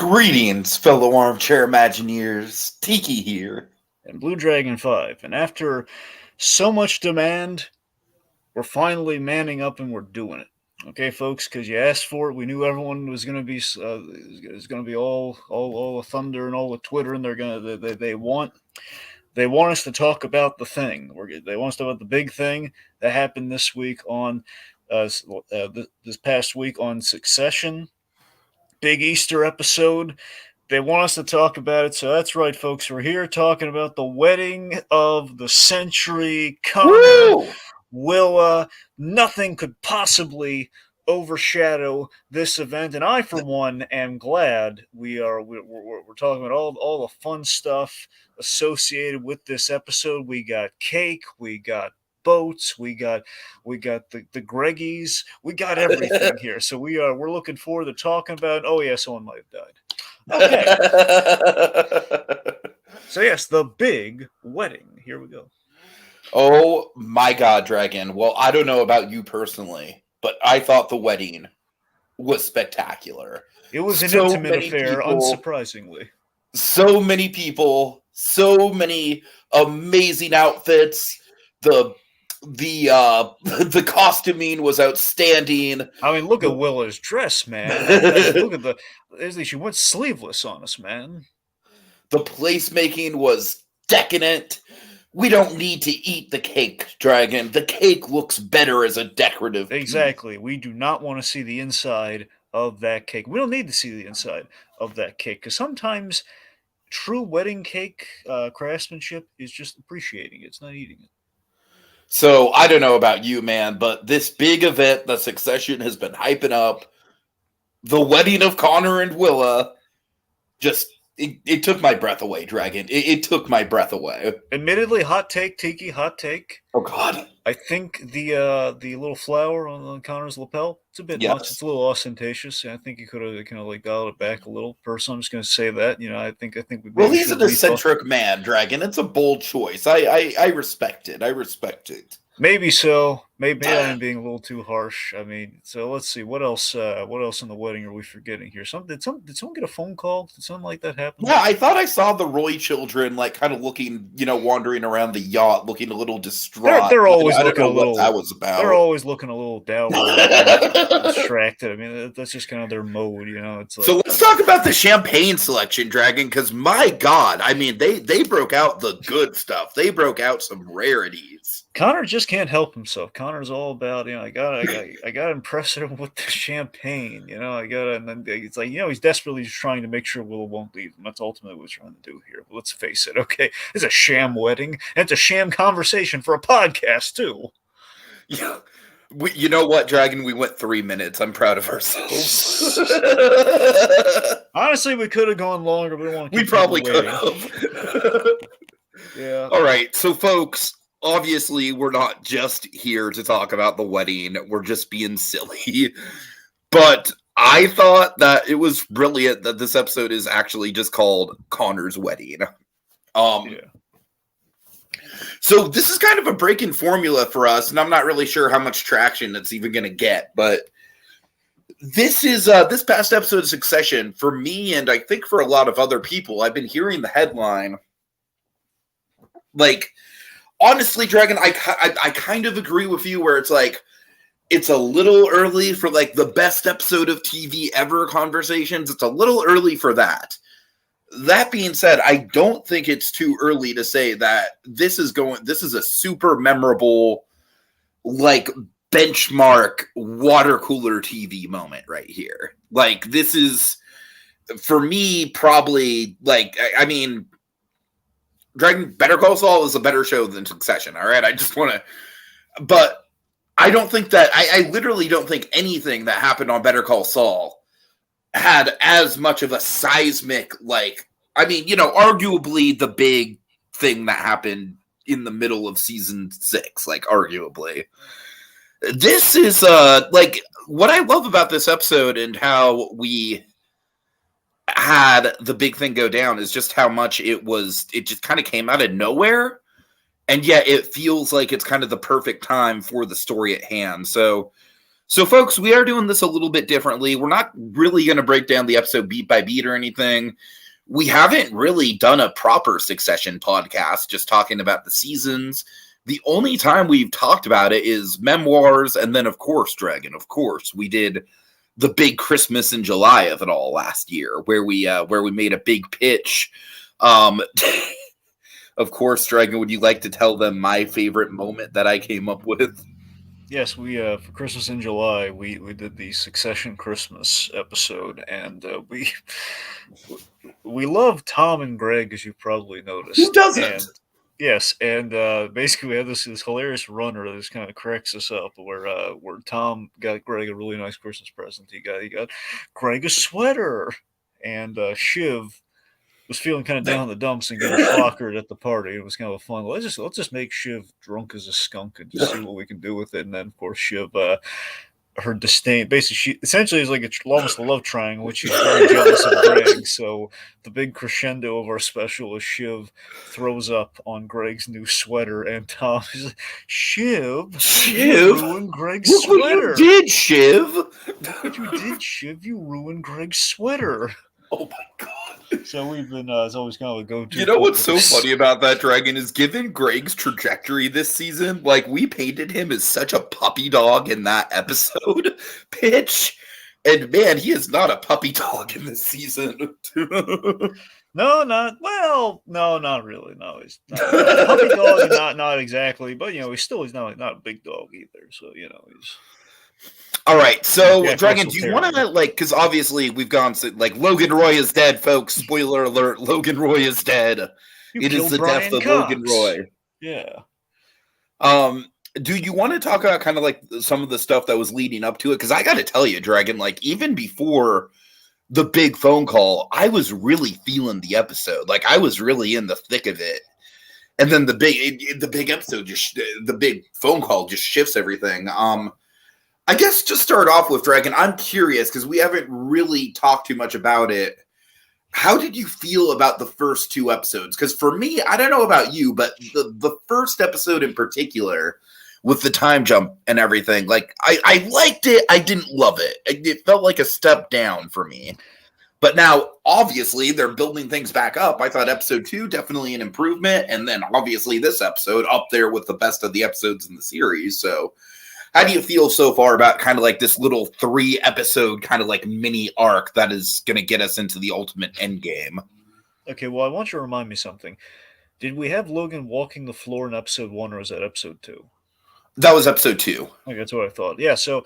Greetings, fellow armchair Imagineers. Tiki here. And Blue Dragon 5. And after so much demand, we're finally manning up and we're doing it. Okay, folks, because you asked for it. We knew everyone was going to be all the thunder and all the Twitter, and they want us to talk about the thing. They want us to talk about the big thing that happened this week on this past week on Succession. Big Easter episode. They want us to talk about it, so that's right, folks. We're here talking about the wedding of the century, Connor, Willa. Nothing could possibly overshadow this event, and I, for one, am glad we're talking about all the fun stuff associated with this episode. We got cake, we got boats, we got the Greggies, we got everything here. So we're looking forward to talking about. Oh yeah, someone might have died. Okay. So yes, the big wedding. Here we go. Oh my God, Dragon. Well, I don't know about you personally, but I thought the wedding was spectacular. It was an intimate affair, unsurprisingly. So many people, so many amazing outfits. The costuming was outstanding. I mean, look at Willa's dress, man. Look at she went sleeveless on us, man. The placemaking was decadent. We don't need to eat the cake, Dragon. The cake looks better as a decorative piece. Exactly. We do not want to see the inside of that cake. We don't need to see the inside of that cake, because sometimes true wedding cake craftsmanship is just appreciating it. It's not eating it. So, I don't know about you, man, but this big event that Succession has been hyping up, the wedding of Connor and Willa, just, it took my breath away, Dragon. It took my breath away. Admittedly, hot take, Tiki, hot take. Oh, God. I think the little flower on Connor's lapel, it's a bit much. It's a little ostentatious. I think you could have kind of like dialed it back a little. Personally, I'm just going to say that. I think we. Well, he's an eccentric man, Dragon. It's a bold choice. I respect it. I respect it. Maybe so. Maybe I'm being a little too harsh. I mean, so let's see. What else in the wedding are we forgetting here? Did someone get a phone call? Did something like that happen? Yeah, I thought I saw the Roy children like kind of looking, wandering around the yacht, looking a little distraught. They're always looking a little. What that was about. They're always looking a little down, distracted. I mean, that's just kind of their mode, It's like, so let's talk about the champagne selection, Dragon, because my God, I mean, they broke out the good stuff. They broke out some rarities. Connor just can't help himself. Connor's all about, I gotta impress him with the champagne, and then it's like, he's desperately just trying to make sure Willa won't leave him. That's ultimately what he's trying to do here. But let's face it, okay, it's a sham wedding, and it's a sham conversation for a podcast too. Yeah. You know what, Dragon? We went 3 minutes. I'm proud of ourselves. Honestly, we could have gone longer, but we probably could have. Yeah. All right, so folks, obviously, we're not just here to talk about the wedding. We're just being silly. But I thought that it was brilliant that this episode is actually just called Connor's Wedding. Yeah. So this is kind of a break in formula for us, and I'm not really sure how much traction it's even going to get. But this is this past episode of Succession, for me, and I think for a lot of other people, I've been hearing the headline. Like, honestly, Dragon, I kind of agree with you where it's like, it's a little early for like the best episode of TV ever conversations. It's a little early for that. That being said, I don't think it's too early to say that this is a super memorable, like, benchmark water cooler TV moment right here. Like, this is, for me, probably, like, I mean, Dragon, Better Call Saul is a better show than Succession, all right? I just want to, but I don't think that, I literally don't think anything that happened on Better Call Saul had as much of a seismic, like, I mean, arguably the big thing that happened in the middle of season 6, like, arguably. This is, like, what I love about this episode and how we had the big thing go down is just how much it just kind of came out of nowhere. And yet it feels like it's kind of the perfect time for the story at hand. So So, folks, we are doing this a little bit differently. We're not really going to break down the episode beat by beat or anything. We haven't really done a proper Succession podcast, just talking about the seasons. The only time we've talked about it is memoirs, and then, of course, Dragon. Of course, we did the big Christmas in July of it all last year, where we made a big pitch. Of course, Dragon, would you like to tell them my favorite moment that I came up with? Yes, we for Christmas in July we did the Succession Christmas episode, and we love Tom and Greg, as you've probably noticed. Who doesn't? And, yes, and basically we have this hilarious runner that just kind of cracks us up, where Tom got Greg a really nice Christmas present. He got Greg a sweater, and Shiv was feeling kind of down in the dumps and getting flockered at the party. It was kind of a fun. Let's just make Shiv drunk as a skunk and just see what we can do with it. And then of course Shiv, her disdain, basically she essentially is like almost a love triangle, which she's very jealous of Greg. So the big crescendo of our special is Shiv throws up on Greg's new sweater, and Tom is like, Shiv, you ruined Greg's sweater. What you did, Shiv? What you did, Shiv? You ruined Greg's sweater. Oh my god. So we've been, it's always kind of a go-to. You know what's so funny about that, Dragon, is given Greg's trajectory this season, like, we painted him as such a puppy dog in that episode pitch, and man, he is not a puppy dog in this season. No, not really. No, he's not a puppy dog, not exactly, but he's not a big dog either. So he's. All right, so Dragon, do you want to because obviously we've gone Logan Roy is dead, folks. Spoiler alert: Logan Roy is dead. It is the death of Logan Roy. Yeah. Do you want to talk about kind of some of the stuff that was leading up to it? Because I got to tell you, Dragon, even before the big phone call, I was really feeling the episode. I was really in the thick of it, and then the big episode the big phone call just shifts everything. I guess to start off with, Dragon, I'm curious because we haven't really talked too much about it. How did you feel about the first two episodes? Because for me, I don't know about you, but the first episode in particular, with the time jump and everything, I liked it. I didn't love it. It felt like a step down for me. But now, obviously, they're building things back up. I thought episode 2, definitely an improvement. And then, obviously, this episode up there with the best of the episodes in the series. So how do you feel so far about kind of this little 3-episode kind of mini arc that is going to get us into the ultimate end game? Okay, well, I want you to remind me something. Did we have Logan walking the floor in episode 1, or was that episode 2? That was episode 2. Okay, that's what I thought. Yeah, so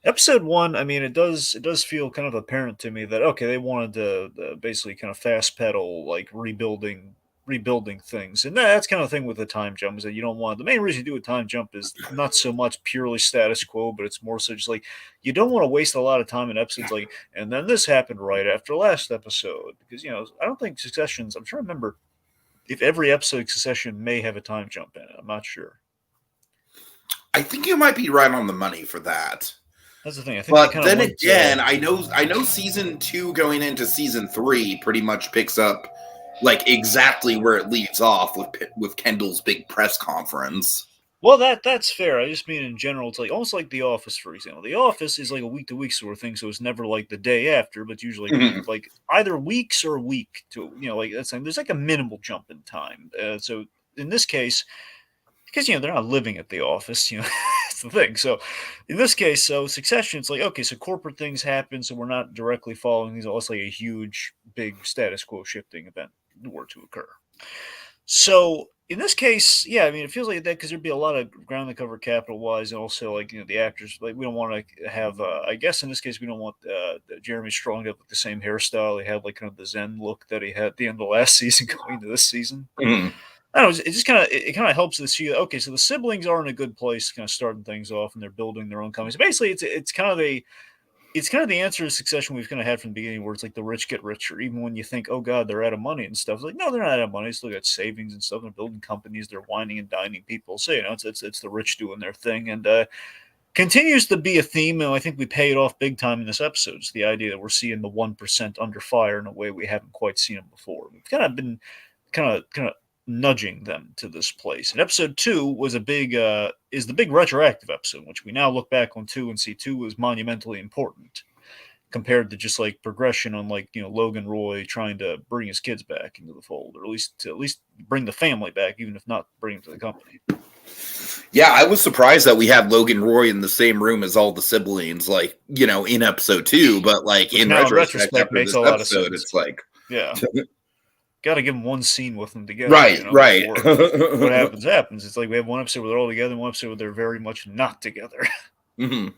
episode 1, I mean, it does feel kind of apparent to me that, okay, they wanted to basically kind of fast pedal, rebuilding things, and that's kind of the thing with the time jump, is that you don't want, the main reason you do a time jump is not so much purely status quo, but it's more so just you don't want to waste a lot of time in episodes and then this happened right after last episode, because I don't think Succession's, I'm trying to remember if every episode of Succession may have a time jump in it. I'm not sure. I think you might be right on the money for that. That's the thing. I think, but then again, I know season 2 going into season 3 pretty much picks up exactly where it leaves off with Kendall's big press conference. Well, that's fair. I just mean in general, it's almost like The Office, for example. The Office is a week-to-week sort of thing, so it's never the day after, but usually either weeks or a week to that's there's a minimal jump in time. So in this case, because they're not living at the office, that's the thing. So in this case, Succession, it's okay, so corporate things happen, so we're not directly following these. It's a huge, big status quo shifting event were to occur. So in this case, yeah, I mean, it feels like that because there'd be a lot of ground to cover capital-wise, and also the actors, we don't want to have. I guess in this case, we don't want Jeremy Strong to have the same hairstyle he had, kind of the Zen look that he had at the end of last season going into this season. Mm-hmm. I don't know, it just kind of helps to see. Okay, so the siblings are in a good place, kind of starting things off, and they're building their own companies. Basically, it's kind of the answer to Succession we've kind of had from the beginning, where it's the rich get richer, even when you think, oh god, they're out of money and stuff. No, they're not out of money. They still got savings and stuff. They're building companies. They're whining and dining people. So it's the rich doing their thing, and continues to be a theme. And I think we pay it off big time in this episode. It's the idea that we're seeing the 1% under fire in a way we haven't quite seen them before. We've kind of been kind of nudging them to this place. And episode 2 was is the big retroactive episode, which we now look back on 2 and see 2 was monumentally important compared to just like progression on like, Logan Roy trying to bring his kids back into the fold, or at least bring the family back, even if not bring them to the company. Yeah, I was surprised that we had Logan Roy in the same room as all the siblings, like, in episode 2, but like in retrospect after makes this a lot of episode, sense. it's like, yeah. Got to give them one scene with them together. Right. What happens. It's like we have one episode where they're all together and one episode where they're very much not together. Mm-hmm.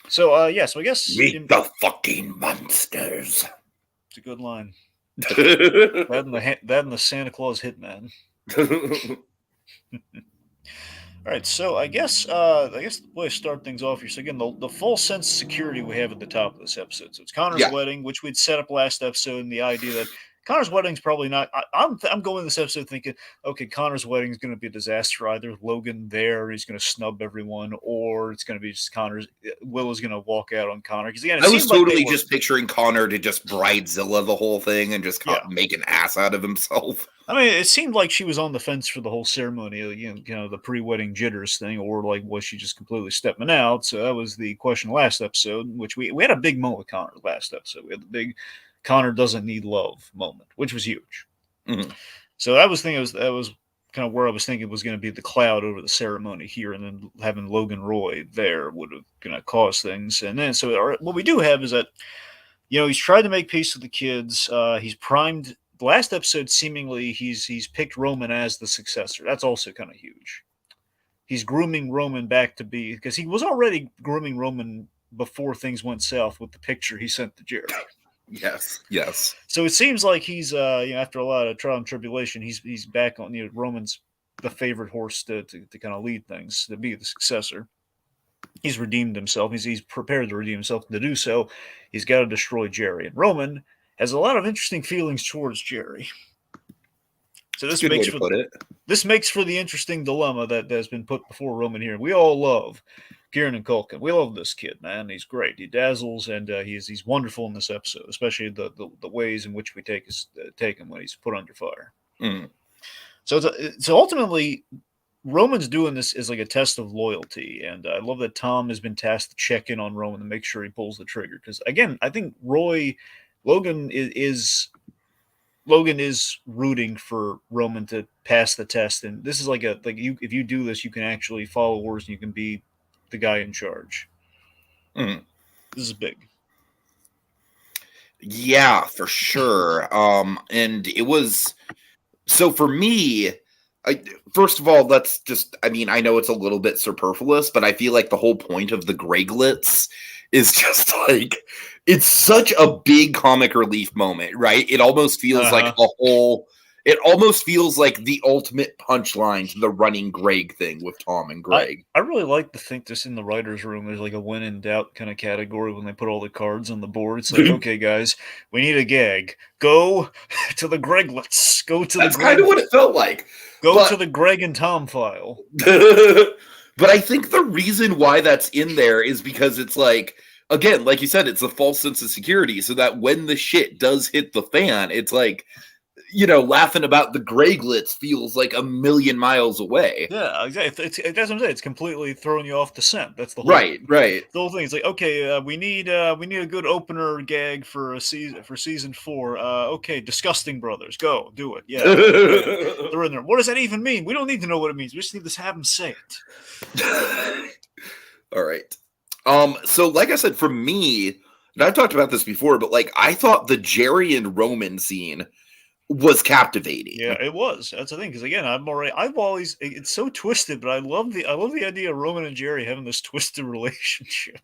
So, so I guess... Meet the fucking monsters. It's a good line. that and the Santa Claus Hitman. All right, so I guess the way to start things off here. So again, the full sense of security we have at the top of this episode. So it's Connor's wedding, which we'd set up last episode, and the idea that Connor's wedding's probably not. I'm going this episode thinking, okay, Connor's wedding is going to be a disaster. Either Logan there, he's going to snub everyone, or it's going to be just Willa's going to walk out on Connor. Because again, I was totally just picturing Connor to just bridezilla the whole thing and just make an ass out of himself. I mean, it seemed like she was on the fence for the whole ceremony, the pre-wedding jitters thing, or like was she just completely stepping out? So that was the question last episode, which we had a big moment with Connor last episode. We had the big Connor doesn't need love moment, which was huge. Mm-hmm. So that was kind of where I was thinking was going to be the cloud over the ceremony here, and then having Logan Roy there would have going to cause things. And then what we do have is that he's tried to make peace with the kids. He's primed. The last episode, seemingly, he's picked Roman as the successor. That's also kind of huge. He's grooming Roman back to be, because he was already grooming Roman before things went south with the picture he sent to Jerry. Yes. So it seems like he's, after a lot of trial and tribulation, he's back on. Roman's the favorite horse to kind of lead things, to be the successor. He's redeemed himself. He's prepared to redeem himself. To do so, he's got to destroy Jerry. And Roman has a lot of interesting feelings towards Jerry. So this makes for the interesting dilemma that has been put before Roman here. We all love Kieran and Culkin. We love this kid, man. He's great. He dazzles, and he's wonderful in this episode, especially the ways in which we take him when he's put under fire. Mm. So ultimately, Roman's doing this as like a test of loyalty, and I love that Tom has been tasked to check in on Roman to make sure he pulls the trigger. Because again, I think Logan is rooting for Roman to pass the test, and this is if you do this, you can actually follow orders and you can be the guy in charge. Mm. This is big. Yeah, for sure. And it was so for me. First of all, I know it's a little bit superfluous, but I feel like the whole point of the Greglets is just like, it's such a big comic relief moment, right? It almost feels like it almost feels like the ultimate punchline to the running Greg thing with Tom and Greg. I really like to think this in the writer's room. There's like a when in doubt kind of category when they put all the cards on the board. It's like, okay, guys, we need a gag. Go to the Greglets. That's kind of what it felt like. Go to the Greg and Tom file. But I think the reason why that's in there is because it's like, again, like you said, it's a false sense of security, so that when the shit does hit the fan, it's like, laughing about the Greglets feels like a million miles away. Yeah, exactly. That's what I'm saying. It's completely throwing you off the scent. That's the whole right. The whole thing is like, okay, we need a good opener gag for season 4. Okay, Disgusting Brothers, go do it. Yeah, they're in there. What does that even mean? We don't need to know what it means. We just need to have them say it. All right. So like I said, for me, and I've talked about this before, but like I thought the Jerry and Roman scene was captivating. Yeah, it was. That's the thing, because again, I've always, it's so twisted, but I love the idea of Roman and Jerry having this twisted relationship,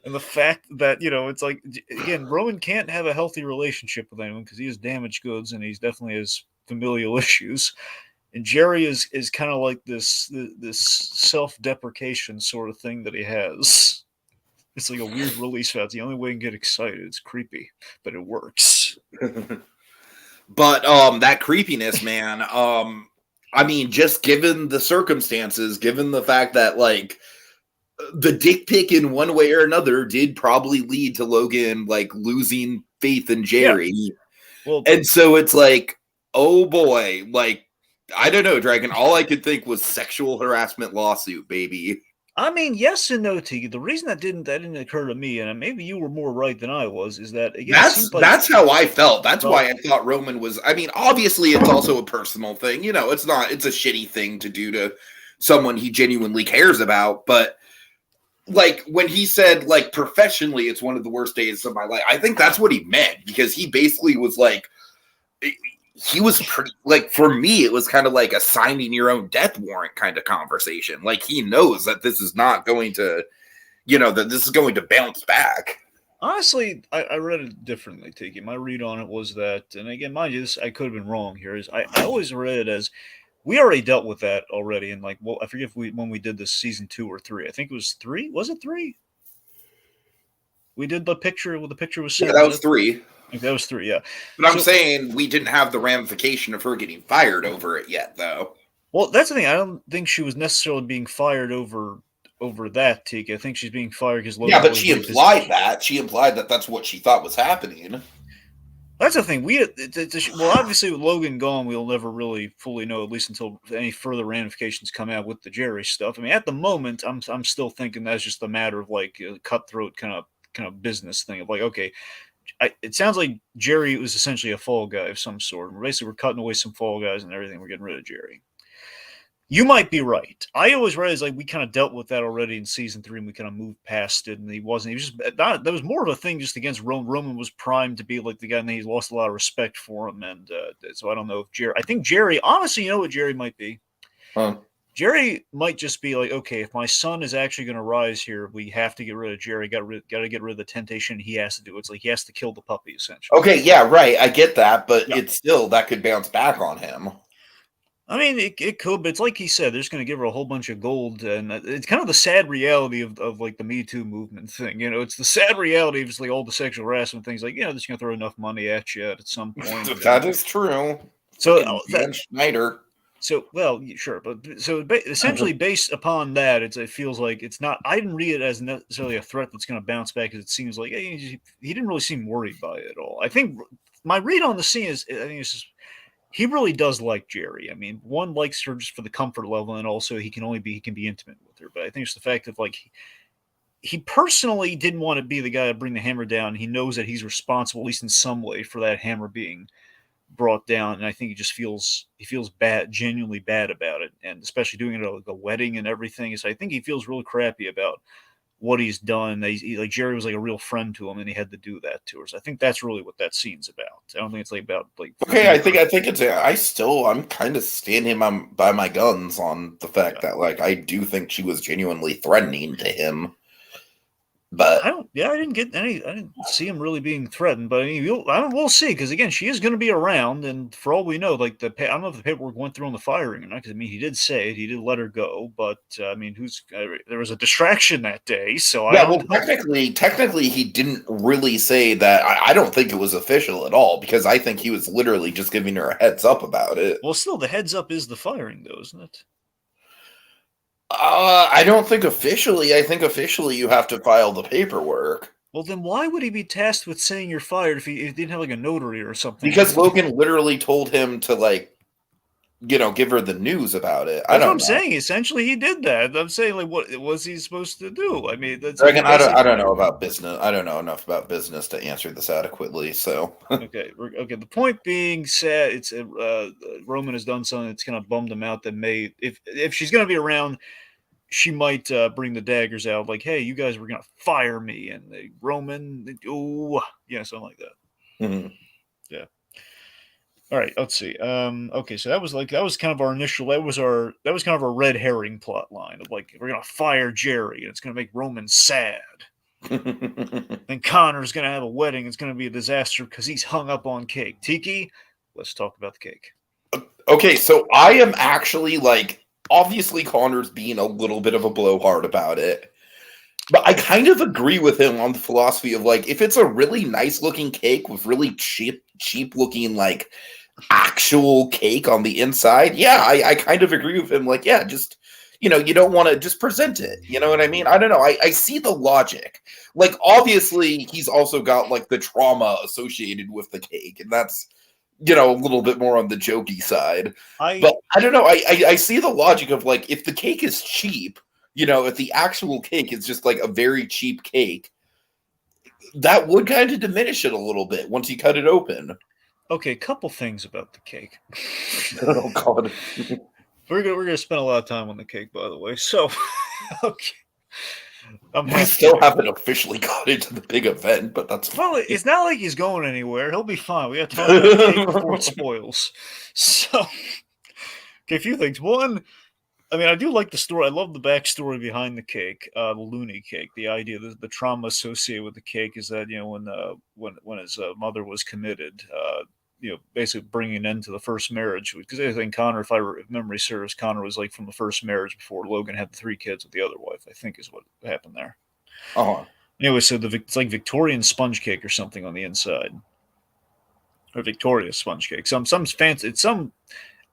and the fact that it's like, again, Roman can't have a healthy relationship with anyone because he has damaged goods and he's definitely has familial issues, and Jerry is kind of like this self-deprecation sort of thing that he has. It's like a weird release valve. It's the only way you can get excited. It's creepy, but it works. But that creepiness, man, I mean, just given the circumstances, given the fact that, like, the dick pic in one way or another did probably lead to Logan, like, losing faith in Jerry. Yeah. Well, and so it's like, oh boy, like, I don't know, Dragon. All I could think was sexual harassment lawsuit, baby. I mean, yes and no, Tiki. The reason that didn't occur to me, and maybe you were more right than I was, is that again, it seemed like That's how I felt. That's why I thought Roman was. I mean, obviously, it's also a personal thing. You know, it's not. It's a shitty thing to do to someone he genuinely cares about. But like when he said, like professionally, it's one of the worst days of my life. I think that's what he meant because he basically was like, he was pretty like for me. It was kind of like a signing your own death warrant kind of conversation. Like he knows that this is not going to, that this is going to bounce back. Honestly, I read it differently, Tiki. My read on it was that, and again, mind you, this I could have been wrong here. Is I always read it as we already dealt with that already, and like, well, I forget if when we did this season 2 or 3. I think it was 3. Was it 3? We did the picture. Well, the picture was sent. Yeah, that was 3. That was 3. Yeah, but I'm saying we didn't have the ramification of her getting fired over it yet, though. Well, that's the thing. I don't think she was necessarily being fired over that, Tiki. I think she's being fired because Logan. Yeah, but she implied that. She implied that that's what she thought was happening. That's the thing. Well, obviously with Logan gone, we'll never really fully know, at least until any further ramifications come out with the Jerry stuff. I mean, at the moment, I'm still thinking that's just a matter of like a cutthroat kind of business thing of like, okay, it sounds like Jerry was essentially a fall guy of some sort. Basically, we're cutting away some fall guys and everything. We're getting rid of Jerry. You might be right. I always read it as like we kind of dealt with that already in season 3, and we kind of moved past it. And he was just that was more of a thing just against Roman. Roman was primed to be like the guy, and he lost a lot of respect for him. And so I don't know if Jerry. I think Jerry. Honestly, you know what Jerry might be. Huh. Jerry might just be like, okay, if my son is actually going to rise here, we have to get rid of Jerry. Got to get rid of the temptation. He has to do it. It's like he has to kill the puppy, essentially. Okay, yeah, right. I get that, but it's still that could bounce back on him. I mean, it could, but it's like he said, they're just going to give her a whole bunch of gold, and it's kind of the sad reality of like the Me Too movement thing. It's the sad reality of just like all the sexual harassment things. Like, they're just going to throw enough money at you at some point. That is true. So Dan Schneider. So well, sure, but so essentially based upon that, it feels like it's not. I didn't read it as necessarily a threat that's going to bounce back, because it seems like he didn't really seem worried by it at all. I think my read on the scene is, I think it's just. He really does like Jerry. I mean, one likes her just for the comfort level, and also he can be intimate with her. But I think it's the fact that like he personally didn't want to be the guy to bring the hammer down. He knows that he's responsible, at least in some way, for that hammer being brought down. And I think he feels bad, genuinely bad about it, and especially doing it at like a wedding and everything. So I think he feels really crappy about what he's done. Like Jerry was like a real friend to him, and he had to do that to her. So I think that's really what that scene's about. I don't think it's like about like. Okay, I think it's. I'm kind of standing by my guns on the fact that like I do think she was genuinely threatening to him. But I didn't see him really being threatened. But I mean, we'll see, because again, she is going to be around, and for all we know, like I don't know if the paperwork went through on the firing or not. Because I mean, he did say it, he did let her go, but I mean, there was a distraction that day, so technically, he didn't really say that. I don't think it was official at all, because I think he was literally just giving her a heads up about it. Well, still, the heads up is the firing, though, isn't it? I don't think officially. I think officially you have to file the paperwork. Well, then why would he be tasked with saying you're fired if he didn't have like a notary or something? Because Logan literally told him to like, give her the news about it. That's what I'm saying. Essentially, he did that. I'm saying, like, what was he supposed to do? I mean, that's. Again, I don't know about business. I don't know enough about business to answer this adequately. So. Okay. The point being said, it's Roman has done something that's kind of bummed him out. That if she's going to be around, she might bring the daggers out. Like, hey, you guys were going to fire me, and Roman, something like that. Mm-hmm. Yeah. All right, let's see. Okay, so that was kind of our initial. That was kind of our red herring plot line of like, we're gonna fire Jerry, and it's gonna make Roman sad. Then Connor's gonna have a wedding. It's gonna be a disaster because he's hung up on cake. Tiki, let's talk about the cake. Okay, so I am actually like, obviously Connor's being a little bit of a blowhard about it. But I kind of agree with him on the philosophy of like, if it's a really nice looking cake with really cheap looking like actual cake on the inside, yeah, I kind of agree with him. Like, yeah, just, you don't want to just present it. You know what I mean? I don't know. I see the logic. Like, obviously he's also got like the trauma associated with the cake, and that's, a little bit more on the jokey side. I But I don't know. I see the logic of like if the cake is cheap, if the actual cake is just like a very cheap cake, that would kind of diminish it a little bit once you cut it open. okay, couple things about the cake. Oh God. We're gonna spend a lot of time on the cake, by the way. So, okay, I'm We half still kidding. haven't officially got into the big event, but that's Well, fine. it's not like he's going anywhere. He'll be fine. We got to talk about the cake before it spoils. So, okay, a few things. One, I mean, I do like the story. I love the backstory behind the cake, the loony cake. The idea, the trauma associated with the cake is that when his mother was committed, basically bringing an end to the first marriage. Because I think Connor, if memory serves, Connor was like from the first marriage before Logan had the 3 kids with the other wife. I think is what happened there. Uh-huh. Anyway, so it's like Victorian sponge cake or something on the inside, or Victoria sponge cake. Some fancy. It's some.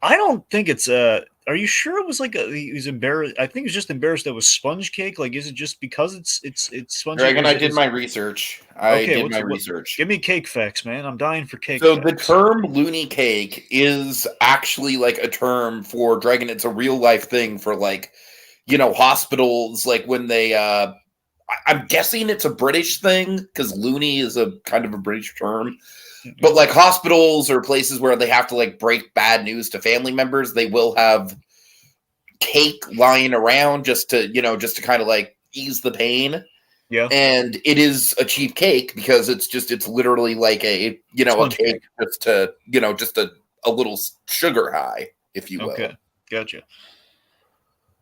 I don't think it's Are you sure it was like he was embarrassed? I think he was just embarrassed that it was sponge cake. Like, is it just because it's sponge cake? Dragon, I did my research. I Okay, did my research. Give me cake facts, man. I'm dying for cake So the facts. term loony cake is actually like a term for Dragon. It's a real life thing for like, hospitals, like when they I'm guessing it's a British thing because loony is a kind of a British term. But like hospitals or places where they have to like break bad news to family members, they will have cake lying around just to kind of like ease the pain. Yeah, And it is a cheap cake because it's literally like a sponge cake cake. just to just a little sugar high, if you will. Okay, gotcha.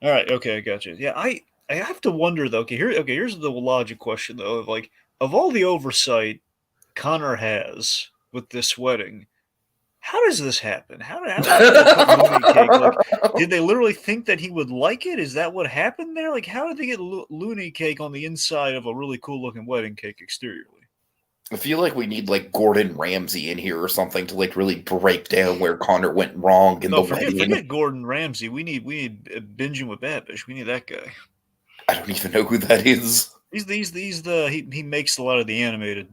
All right, okay, I gotcha. Yeah, I have to wonder though. Here's the logic question though. Of like, of all the oversight Connor has with this wedding, how does this happen? How did they put loony cake? Like, did they literally think that he would like it? Is that what happened there? Like, how did they get loony cake on the inside of a really cool looking wedding cake exteriorly? I feel like we need like Gordon Ramsay in here or something to like really break down where Connor went wrong in No, the wedding. forget Gordon Ramsay. We need binging with Babish. We need that guy. I don't even know who that is. He makes a lot of the animated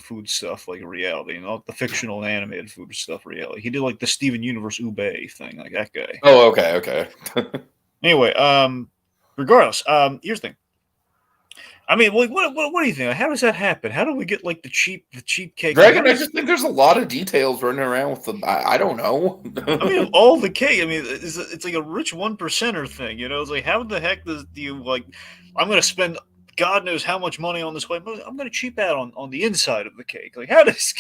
food stuff like reality, the fictional and animated food stuff reality. He did like the Steven Universe Ube thing, like that guy. Oh, okay. Anyway, regardless, here's the thing. I mean, like, what do you think? How does that happen? How do we get like the cheap cake? Dragon, I just think there's a lot of details running around with them. I don't know. I mean, all the cake. I mean, it's like a rich 1%er thing. It's like, how the heck do you like? I'm going to spend God knows how much money on this way. I'm going to cheap out on the inside of the cake. Like, how does?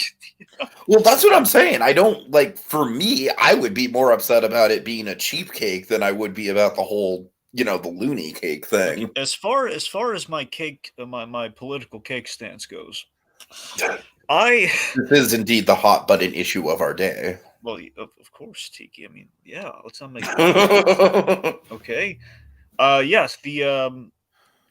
Well, that's what I'm saying. I don't like. For me, I would be more upset about it being a cheap cake than I would be about the whole, the loony cake thing. Okay, as far as my cake, my political cake stance goes, This is indeed the hot button issue of our day. well, of course, Tiki. I mean, yeah, let's not make Oh, okay. Yes,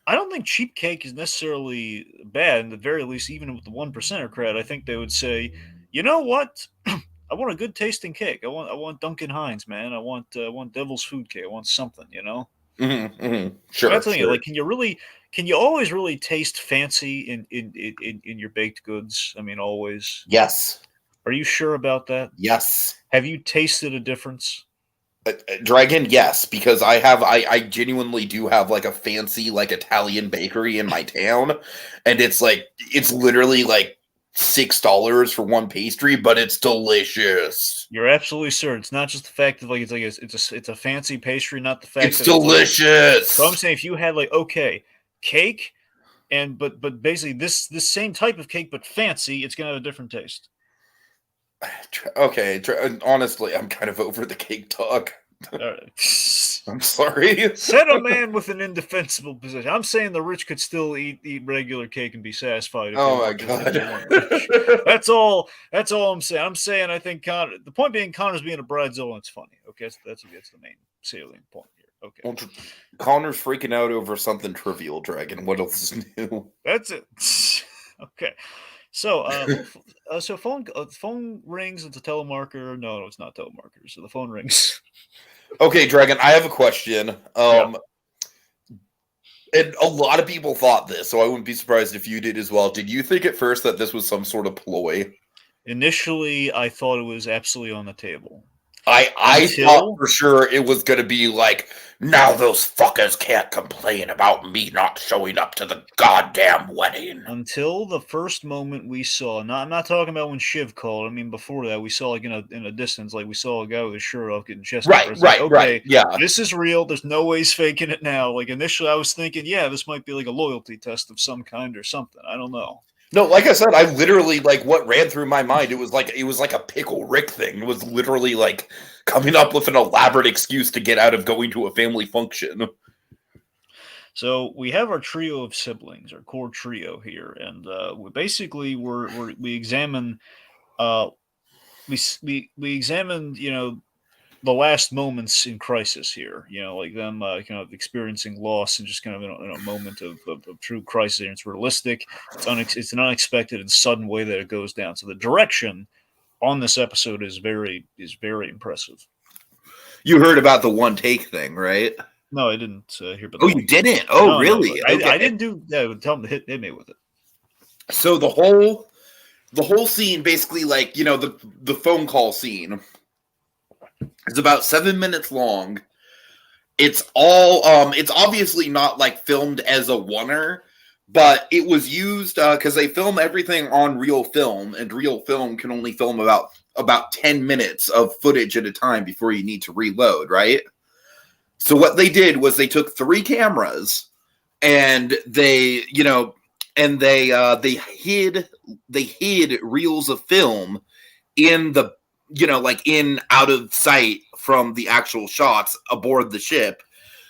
I don't think cheap cake is necessarily bad. At the very least, even with the 1%er crowd, I think they would say, you know what? I want a good tasting cake. I want Duncan Hines, man. I want Devil's Food Cake. I want something, Sure, That's the thing. sure. Like, can you always really taste fancy in your baked goods? I mean, always. Yes. Are you sure about that? Yes. Have you tasted a difference? Dragon, yes, because I genuinely do have like a fancy like Italian bakery in my town, and it's literally like $6 for one pastry, but it's delicious. You're absolutely certain. It's not just the fact that it's a fancy pastry, not the fact It's that delicious. So I'm saying if you had like cake, but basically this same type of cake but fancy, it's gonna have a different taste. Okay, honestly, I'm kind of over the cake talk. All right. I'm sorry. Said a man with an indefensible position. I'm saying the rich could still eat regular cake and be satisfied. If Oh they my want, god. if they weren't rich. That's all I'm saying. I'm saying I think the point being Connor's being a bridezilla. It's funny. Okay, that's the main salient point here. Okay, Well, Connor's freaking out over something trivial, Dragon. What else is new? that's it. Okay. So, phone rings. It's a telemarketer. No, it's not telemarketer. So the phone rings. Okay, Dragon, I have a question. Yeah. And a lot of people thought this, so I wouldn't be surprised if you did as well. Did you think at first that this was some sort of ploy? Initially, I thought it was absolutely on the table. I thought for sure it was going to be like, now those fuckers can't complain about me not showing up to the goddamn wedding. Until the first moment we saw, I'm not talking about when Shiv called. I mean, before that, we saw like in a distance, like we saw a guy with his shirt off getting chest right, right, like, okay, right, yeah, this is real. There's no way he's faking it now. Like initially, I was thinking, yeah, this might be like a loyalty test of some kind or something. I don't know. No, like I said, I literally like what ran through my mind. It was like a Pickle Rick thing. It was literally like coming up with an elaborate excuse to get out of going to a family function. So we have our trio of siblings, our core trio here, and we examine we examined the last moments in crisis here, like them kind of experiencing loss and just kind of in a moment of true crisis. And it's realistic. It's an unexpected and sudden way that it goes down. So the direction on this episode is very impressive. You heard about the one take thing, right? No, I didn't hear about. Oh, you didn't? Oh, no, really? No, okay. I didn't do. Tell them to hit me with it. So the whole scene, basically, like the phone call scene, is about 7 minutes long. It's all it's obviously not like filmed as a oneer, but it was used because they film everything on real film, and real film can only film about 10 minutes of footage at a time before you need to reload, right? So what they did was they took 3 cameras and they hid reels of film in the like in out of sight from the actual shots aboard the ship.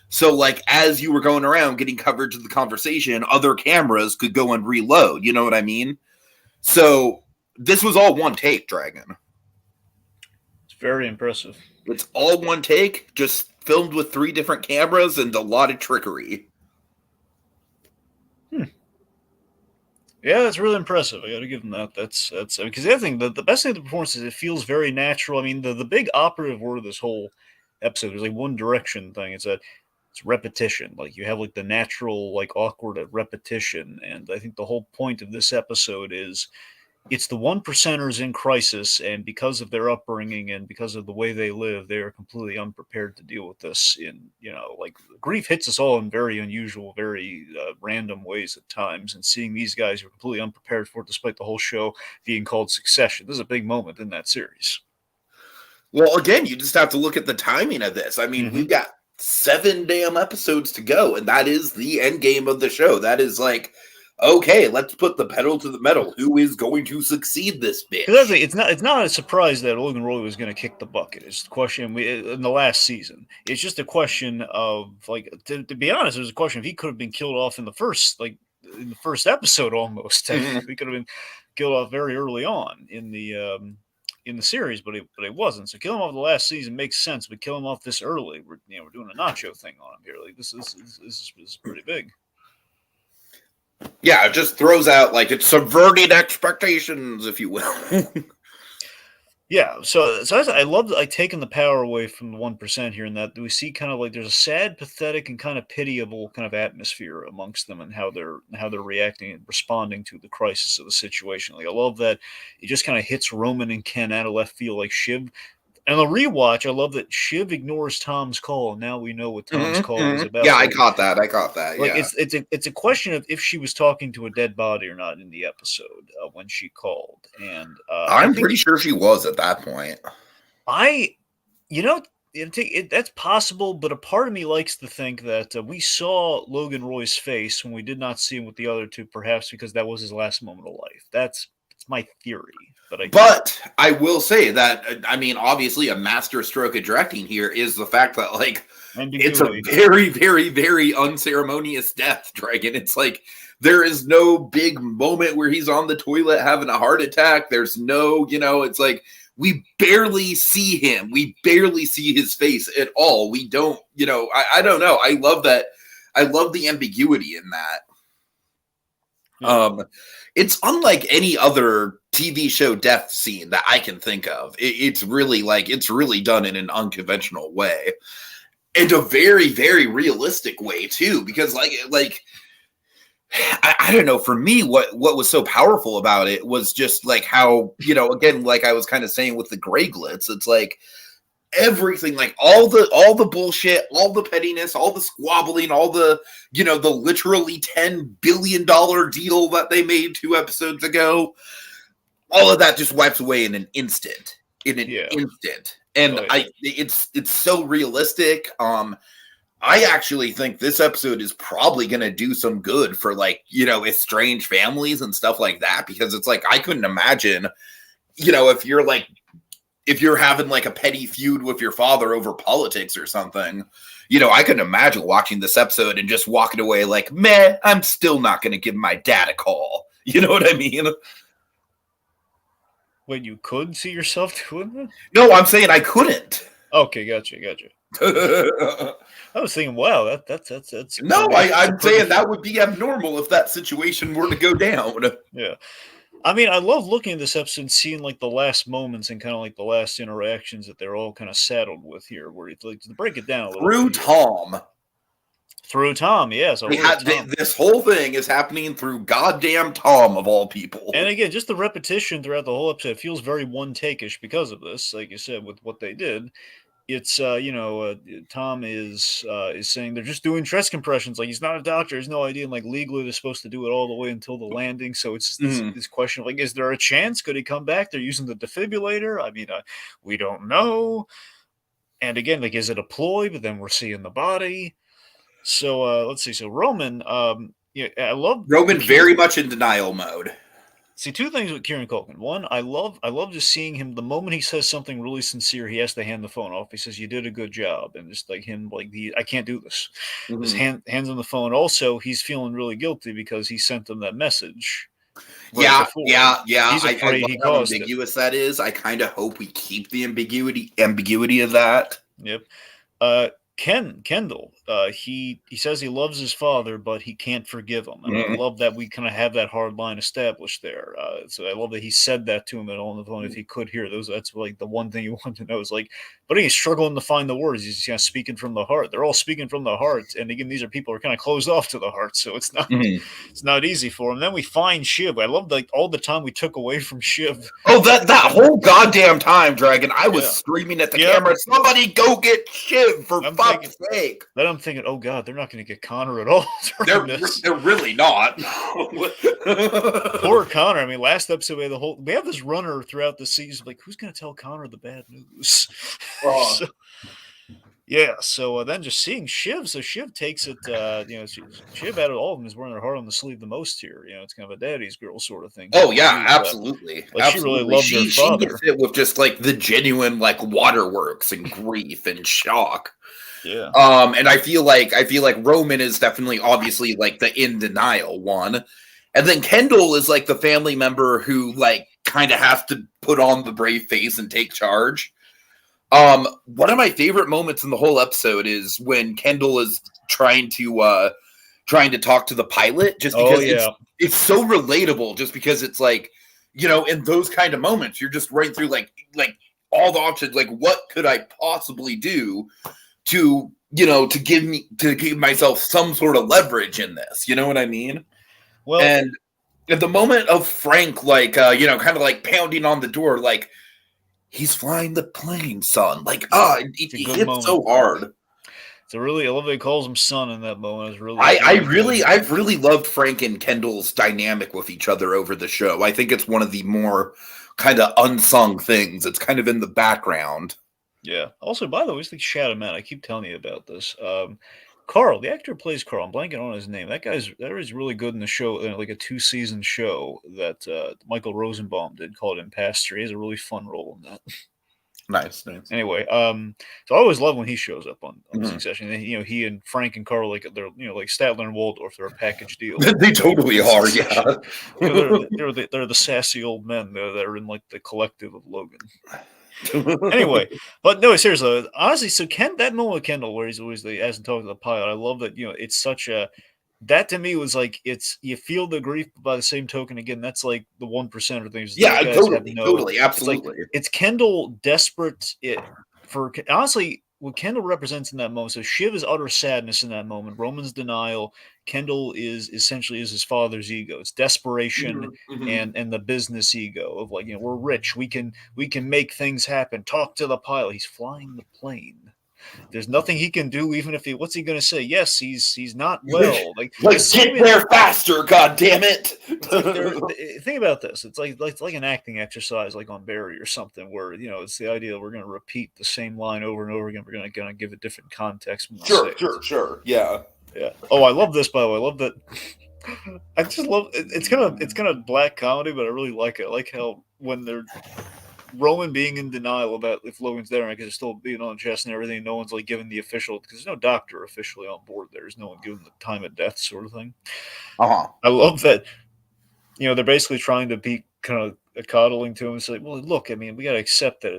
So like as you were going around getting coverage of the conversation, other cameras could go and reload. You know what I mean? So this was all one take, Dragon. It's very impressive. It's all one take, just filmed with 3 different cameras and a lot of trickery. Yeah, that's really impressive. I got to give them that. That's because the other thing, the best thing of the performance is it feels very natural. I mean, the big operative word of this whole episode is like one direction thing. It's repetition. Like you have like the natural, like awkward repetition, and I think the whole point of this episode is it's the 1%ers in crisis, and because of their upbringing and because of the way they live, they are completely unprepared to deal with this. Like grief hits us all in very unusual, very random ways at times. And seeing these guys who are completely unprepared for it, despite the whole show being called Succession, this is a big moment in that series. Well, again, you just have to look at the timing of this. I mean, we've got 7 damn episodes to go, and that is the end game of the show. That is like, okay, let's put the pedal to the metal. Who is going to succeed this bitch? It's not a surprise that Logan Roy was going to kick the bucket. It's the question in the last season. It's just a question of like to be honest. It was a question if he could have been killed off in the first episode almost. He could have been killed off very early on in the series, but it wasn't. So kill him off the last season makes sense, but kill him off this early. We're doing a nacho thing on him here. Like this is pretty big. Yeah, it just throws out like it's subverting expectations, if you will. Yeah, so I love taking the power away from the 1% here, in that we see kind of like there's a sad, pathetic, and kind of pitiable kind of atmosphere amongst them, and how they're reacting and responding to the crisis of the situation. Like I love that it just kind of hits Roman and Ken out of left field, like Shiv. And the rewatch, I love that Shiv ignores Tom's call, and now we know what Tom's call is about. Yeah, I caught that. Like it's a question of if she was talking to a dead body or not in the episode when she called, and I'm pretty sure she was at that point. That's possible, but a part of me likes to think that we saw Logan Roy's face when we did not see him with the other 2, perhaps because that was his last moment of life. That's my theory. But I will say that, I mean, obviously a master stroke of directing here is the fact that, like, it's a very, very, very unceremonious death, Dragon. It's like, there is no big moment where he's on the toilet having a heart attack. There's no, it's like, we barely see him. We barely see his face at all. We don't, I don't know. I love that. I love the ambiguity in that. Yeah. It's unlike any other TV show death scene that I can think of. It's really done in an unconventional way, and a very, very realistic way too. Because like I don't know. For me, what was so powerful about it was just like how, again, like I was kind of saying with the Greyglets, it's like everything, like all the bullshit, all the pettiness, all the squabbling, all the, the literally $10 billion deal that they made 2 episodes ago, all of that just wipes away in an instant. And it's so realistic. I actually think this episode is probably going to do some good for, like, estranged families and stuff like that, because it's like, I couldn't imagine, if you're having like a petty feud with your father over politics or something, I couldn't imagine watching this episode and just walking away like, meh, I'm still not going to give my dad a call. You know what I mean? When you could see yourself doing that? No, I'm saying I couldn't. Okay, gotcha. I was thinking, wow, that's no, I'm saying that would be abnormal if that situation were to go down. Yeah. I mean, I love looking at this episode and seeing like the last moments and kind of like the last interactions that they're all kind of saddled with here, where it's like, to break it down a little through bit. Through Tom, yes. This whole thing is happening through goddamn Tom, of all people. And again, just the repetition throughout the whole episode feels very one-take-ish because of this, like you said, with what they did. It's Tom is saying they're just doing chest compressions. Like, he's not a doctor, has no idea, and like legally they're supposed to do it all the way until the landing. So it's just this question of like, is there a chance? Could he come back? They're using the defibrillator. I mean, we don't know. And again, like, is it a ploy? But then we're seeing the body. So let's see. So Roman, I love Roman very much in denial mode. See, 2 things with Kieran Culkin. One, I love just seeing him. The moment he says something really sincere, he has to hand the phone off. He says, "You did a good job," and just like him, like I can't do this. His hands on the phone. Also, he's feeling really guilty because he sent them that message. Yeah. He's afraid he caused it. Ambiguous that is. I kind of hope we keep the ambiguity of that. Yep. Kendall, he says he loves his father, but he can't forgive him. And I love that we kind of have that hard line established there. So I love that he said that to him on the phone. If he could hear those, that's like the one thing you want to know is like, but he's struggling to find the words. He's kind of speaking from the heart. They're all speaking from the heart. And again, these are people who are kind of closed off to the heart. So it's not, it's not easy for him. Then we find Shiv. I love like all the time we took away from Shiv. Oh, that whole goddamn time, Dragon. I was screaming at the camera, somebody go get Shiv for fuck's sake. Then I'm thinking, oh God, they're not going to get Connor at all. They're really not. Poor Connor. I mean, last episode we have this runner throughout the season. Like, who's going to tell Connor the bad news? So then just seeing Shiv. So Shiv takes it. Shiv out of all of them is wearing her heart on the sleeve the most here. It's kind of a daddy's girl sort of thing. Oh yeah, absolutely. She really loves her father. She gets it with just like the genuine like waterworks and grief and shock. Yeah. And I feel like Roman is definitely obviously like the in denial one. And then Kendall is like the family member who like kind of has to put on the brave face and take charge. One of my favorite moments in the whole episode is when Kendall is trying to talk to the pilot, just because it's so relatable, just because it's like, in those kind of moments, you're just right through like all the options, like what could I possibly do to give myself some sort of leverage in this, you know what I mean? Well, and at the moment of Frank, like, kind of like pounding on the door, like, he's flying the plane, son. Like, it hits so hard. I love that he calls him son in that moment. It's really, I've really loved Frank and Kendall's dynamic with each other over the show. I think it's one of the more kind of unsung things. It's kind of in the background. Yeah. Also, by the way, just shout him out. I keep telling you about this. Carl, the actor who plays Carl, I'm blanking on his name. That is really good in the show, like a 2-season show that Michael Rosenbaum did called Impastor. He has a really fun role in that. Nice. Anyway, so I always love when he shows up on Succession. He and Frank and Carl, like they're like Statler and Waldorf, they're a package deal. They totally are, yeah. They're the sassy old men that are in like the collective of Logan. Anyway, but no, seriously, honestly, so that moment with Kendall where he's always hasn't talked to the pilot, I love that. It's such a that to me was like you feel the grief, but by the same token, again, that's like the 1% of things. Yeah, totally, absolutely. It's Kendall desperate for honestly. what Kendall represents in that moment. So Shiv is utter sadness in that moment. Roman's denial. Kendall is essentially his father's ego. It's desperation and the business ego of like, we're rich. We can make things happen. Talk to the pilot. He's flying the plane. There's nothing he can do, even if what's he going to say? Yes, he's not well. Like get there faster, god damn it! Think about this. It's like an acting exercise, like on Barry or something, where it's the idea that we're going to repeat the same line over and over again. We're going to give a different context. Sure. Yeah. Oh, I love this, by the way. I love that. I just love it. It's kind of black comedy, but I really like it. I like how when they're Roman being in denial about if Logan's there because it's still being on chest and everything. No one's like giving the official, because there's no doctor officially on board. There's no one giving the time of death sort of thing. I love that. They're basically trying to be kind of coddling to him and say, "Well, look, I mean, we got to accept that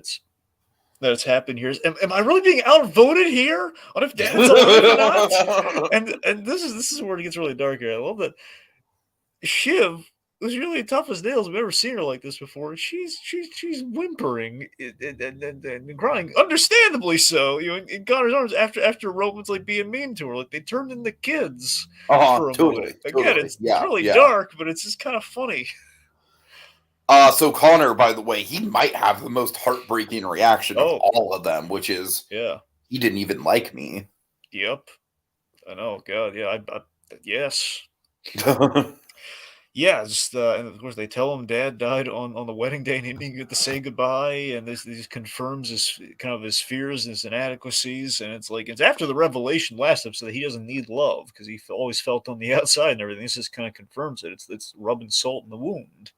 it's happened here. Am I really being outvoted here on if Dad's alive or not?" And this is where it gets really dark here. I love that Shiv was really tough as nails. We've never seen her like this before. She's whimpering and crying, understandably so. In Connor's arms after Roman's like being mean to her, like they turned into kids for a moment. Again, it's really dark, but it's just kind of funny. So Connor, by the way, he might have the most heartbreaking reaction of all of them, which is, he didn't even like me. Yep, I know. God, yeah, yes. Yeah, and of course they tell him Dad died on the wedding day, and he didn't get to say goodbye, and this confirms his fears and his inadequacies, and it's after the revelation last episode that he doesn't need love because he always felt on the outside and everything. This just kind of confirms it. It's rubbing salt in the wound.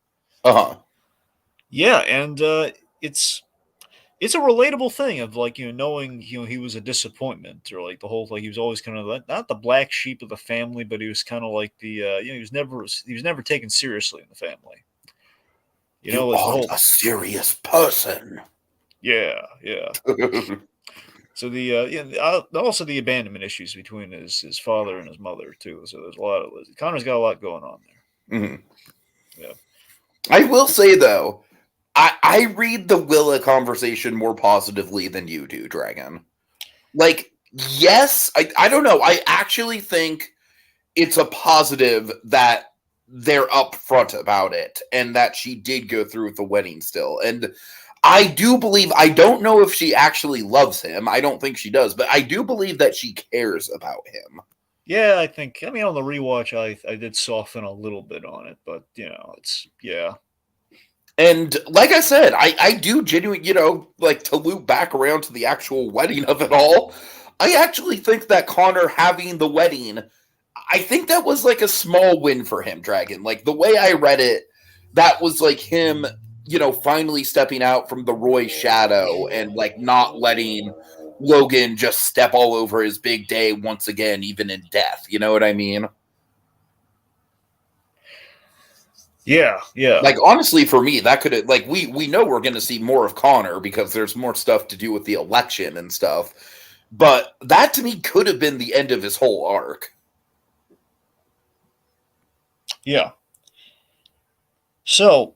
Yeah, and it's a relatable thing of like knowing he was a disappointment, or like the whole he was always kind of not the black sheep of the family, but he was kind of like the he was never taken seriously in the family. You are a serious person. Yeah. So also the abandonment issues between his father and his mother too. So there's a lot of Connor's got a lot going on there. Yeah. I will say though, I read the Willa conversation more positively than you do, Dragon. Like, yes, I don't know. I actually think it's a positive that they're upfront about it and that she did go through with the wedding still. And I do believe, I don't know if she actually loves him. I don't think she does, but I do believe that she cares about him. Yeah, I mean, on the rewatch, I did soften a little bit on it, but, yeah. And like I said, I do genuinely, like to loop back around to the actual wedding of it all. I actually think that Connor having the wedding, I think that was like a small win for him, Dragon. Like the way I read it, that was like him, finally stepping out from the Roy shadow and like not letting Logan just step all over his big day once again, even in death. You know what I mean? Yeah. Like, honestly, for me, that could have, like, we know we're going to see more of Connor because there's more stuff to do with the election and stuff. But that, to me, could have been the end of his whole arc. Yeah. So,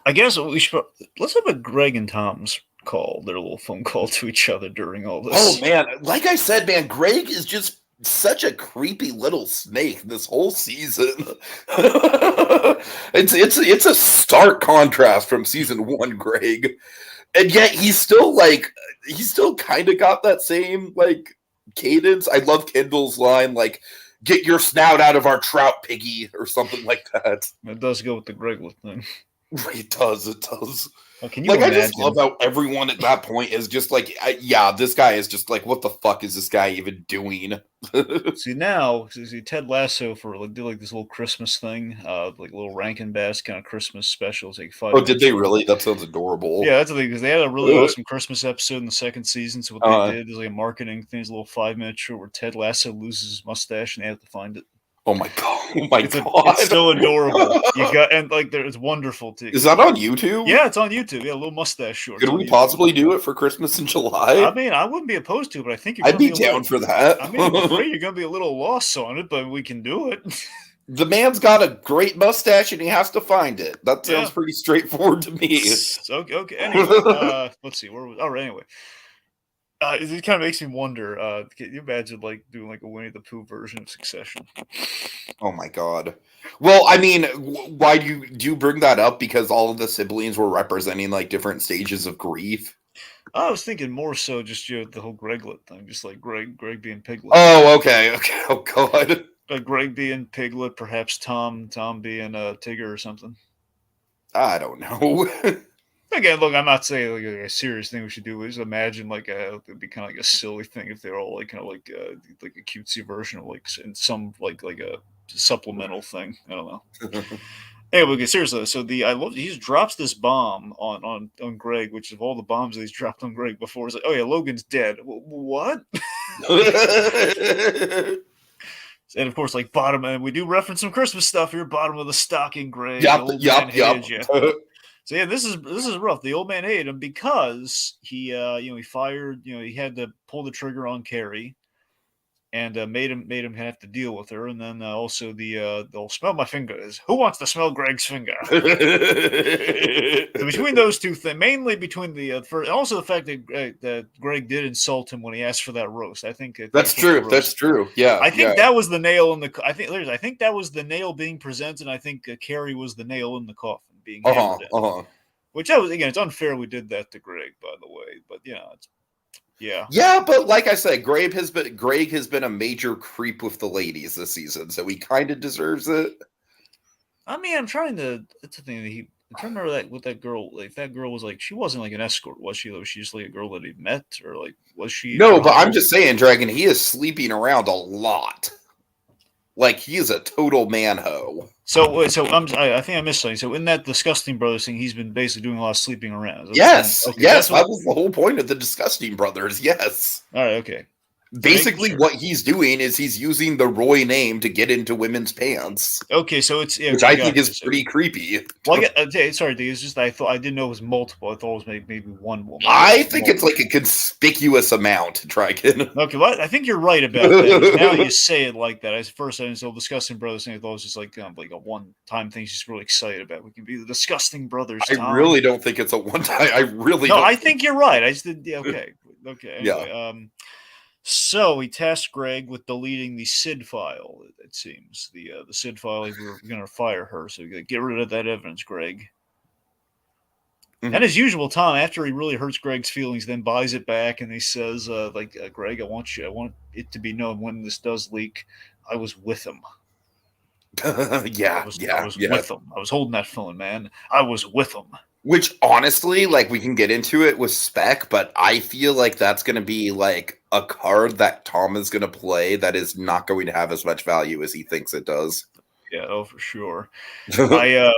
I guess let's have a Greg and Tom's call, their little phone call to each other during all this. Oh, man. Like I said, man, Greg is just such a creepy little snake this whole season. It's a stark contrast from season 1, Greg. And yet he's still kind of got that same like cadence. I love Kendall's line, like, "Get your snout out of our trout, piggy," or something like that. It does go with the Greg thing. It does. Well, can you imagine? I just love how everyone at that point is just like, this guy is just like, what the fuck is this guy even doing? See, Ted Lasso did this little Christmas thing, like a little Rankin Bass kind of Christmas special. Like 5 minutes. Did they really? That sounds adorable. Yeah, that's the thing, because they had a really awesome Christmas episode in the second season. So what they did is like a marketing thing, a little 5-minute show where Ted Lasso loses his mustache and they have to find it. Oh my god! It's so adorable. It's wonderful too. Is that on YouTube? Yeah, it's on YouTube. Yeah, a little mustache short. Could we possibly do it for Christmas in July? I mean, I wouldn't be opposed to, but I think I'd be down for that. I mean, I'm afraid you're going to be a little lost on it, but we can do it. The man's got a great mustache, and he has to find it. That sounds pretty straightforward to me. Okay. Anyway, let's see. All right. Anyway. It kind of makes me wonder. Can you imagine like doing like a Winnie the Pooh version of Succession? Oh my god. Well, I mean, why do you bring that up? Because all of the siblings were representing like different stages of grief. I was thinking more so just the whole Greglet thing, just like Greg being Piglet. Oh, okay. Oh god. Like Greg being Piglet, perhaps Tom being Tigger or something. I don't know. Again, look, I'm not saying like a serious thing we should do. Just imagine like it'd be kind of like a silly thing if they're all like kind of like a cutesy version of like in some like a supplemental thing. I don't know. Anyway, okay, seriously. So I love he just drops this bomb on Greg, which of all the bombs that he's dropped on Greg before, is like, oh yeah, Logan's dead. What? And of course, like bottom, and we do reference some Christmas stuff here. Bottom of the stocking, Greg. The old man hated you. So yeah, this is rough. The old man hated him because he he fired, he had to pull the trigger on Carrie, and made him have to deal with her. And then also they'll smell my fingers. Who wants to smell Greg's finger? So between those two things, mainly between the first, also the fact that Greg did insult him when he asked for that roast. I think that's true. That's true. Yeah, I think that was the nail in the. I think that was the nail being presented. I think Carrie was the nail in the coffin being hammered in. Which that was, again, it's unfair we did that to Greg, by the way. But it's. Yeah, but like I said, Greg has been a major creep with the ladies this season, so he kind of deserves it. I mean, that's the thing that I'm trying to remember that with that girl. Like that girl was like, she wasn't like an escort, was she? Was she just like a girl that he met, or like was she? No, but I'm just saying, Dragon, he is sleeping around a lot. Like he is a total manho. So I think I missed something. So in that Disgusting Brothers thing, he's been basically doing a lot of sleeping around. Yes, yes, that was the whole point of the Disgusting Brothers. Yes. All right. Okay. Basically, what he's doing is he's using the Roy name to get into women's pants. Okay, so it's which I think is pretty creepy. Well, sorry, it's just I didn't know it was multiple. I thought it was maybe one woman. I think it's like a conspicuous amount, Dragon. Okay, well, I think you're right about that. Now you say it like that. At first, I didn't Disgusting Brothers thing. I thought it was just like a one-time thing. She's just really excited about. We can be the Disgusting Brothers. I really don't think it's a one-time. I think you're right. I just did. Okay. Anyway, yeah. So he tasked Greg with deleting the SID file. It seems the SID file. We're going to fire her, so get rid of that evidence, Greg. Mm-hmm. And as usual, Tom, after he really hurts Greg's feelings, then buys it back, and he says, Greg, I want it to be known when this does leak, I was with him. I was with him. I was holding that phone, man. I was with him. Which honestly, like we can get into it with Spec, but I feel like that's going to be like a card that Tom is going to play that is not going to have as much value as he thinks it does. Yeah, for sure. I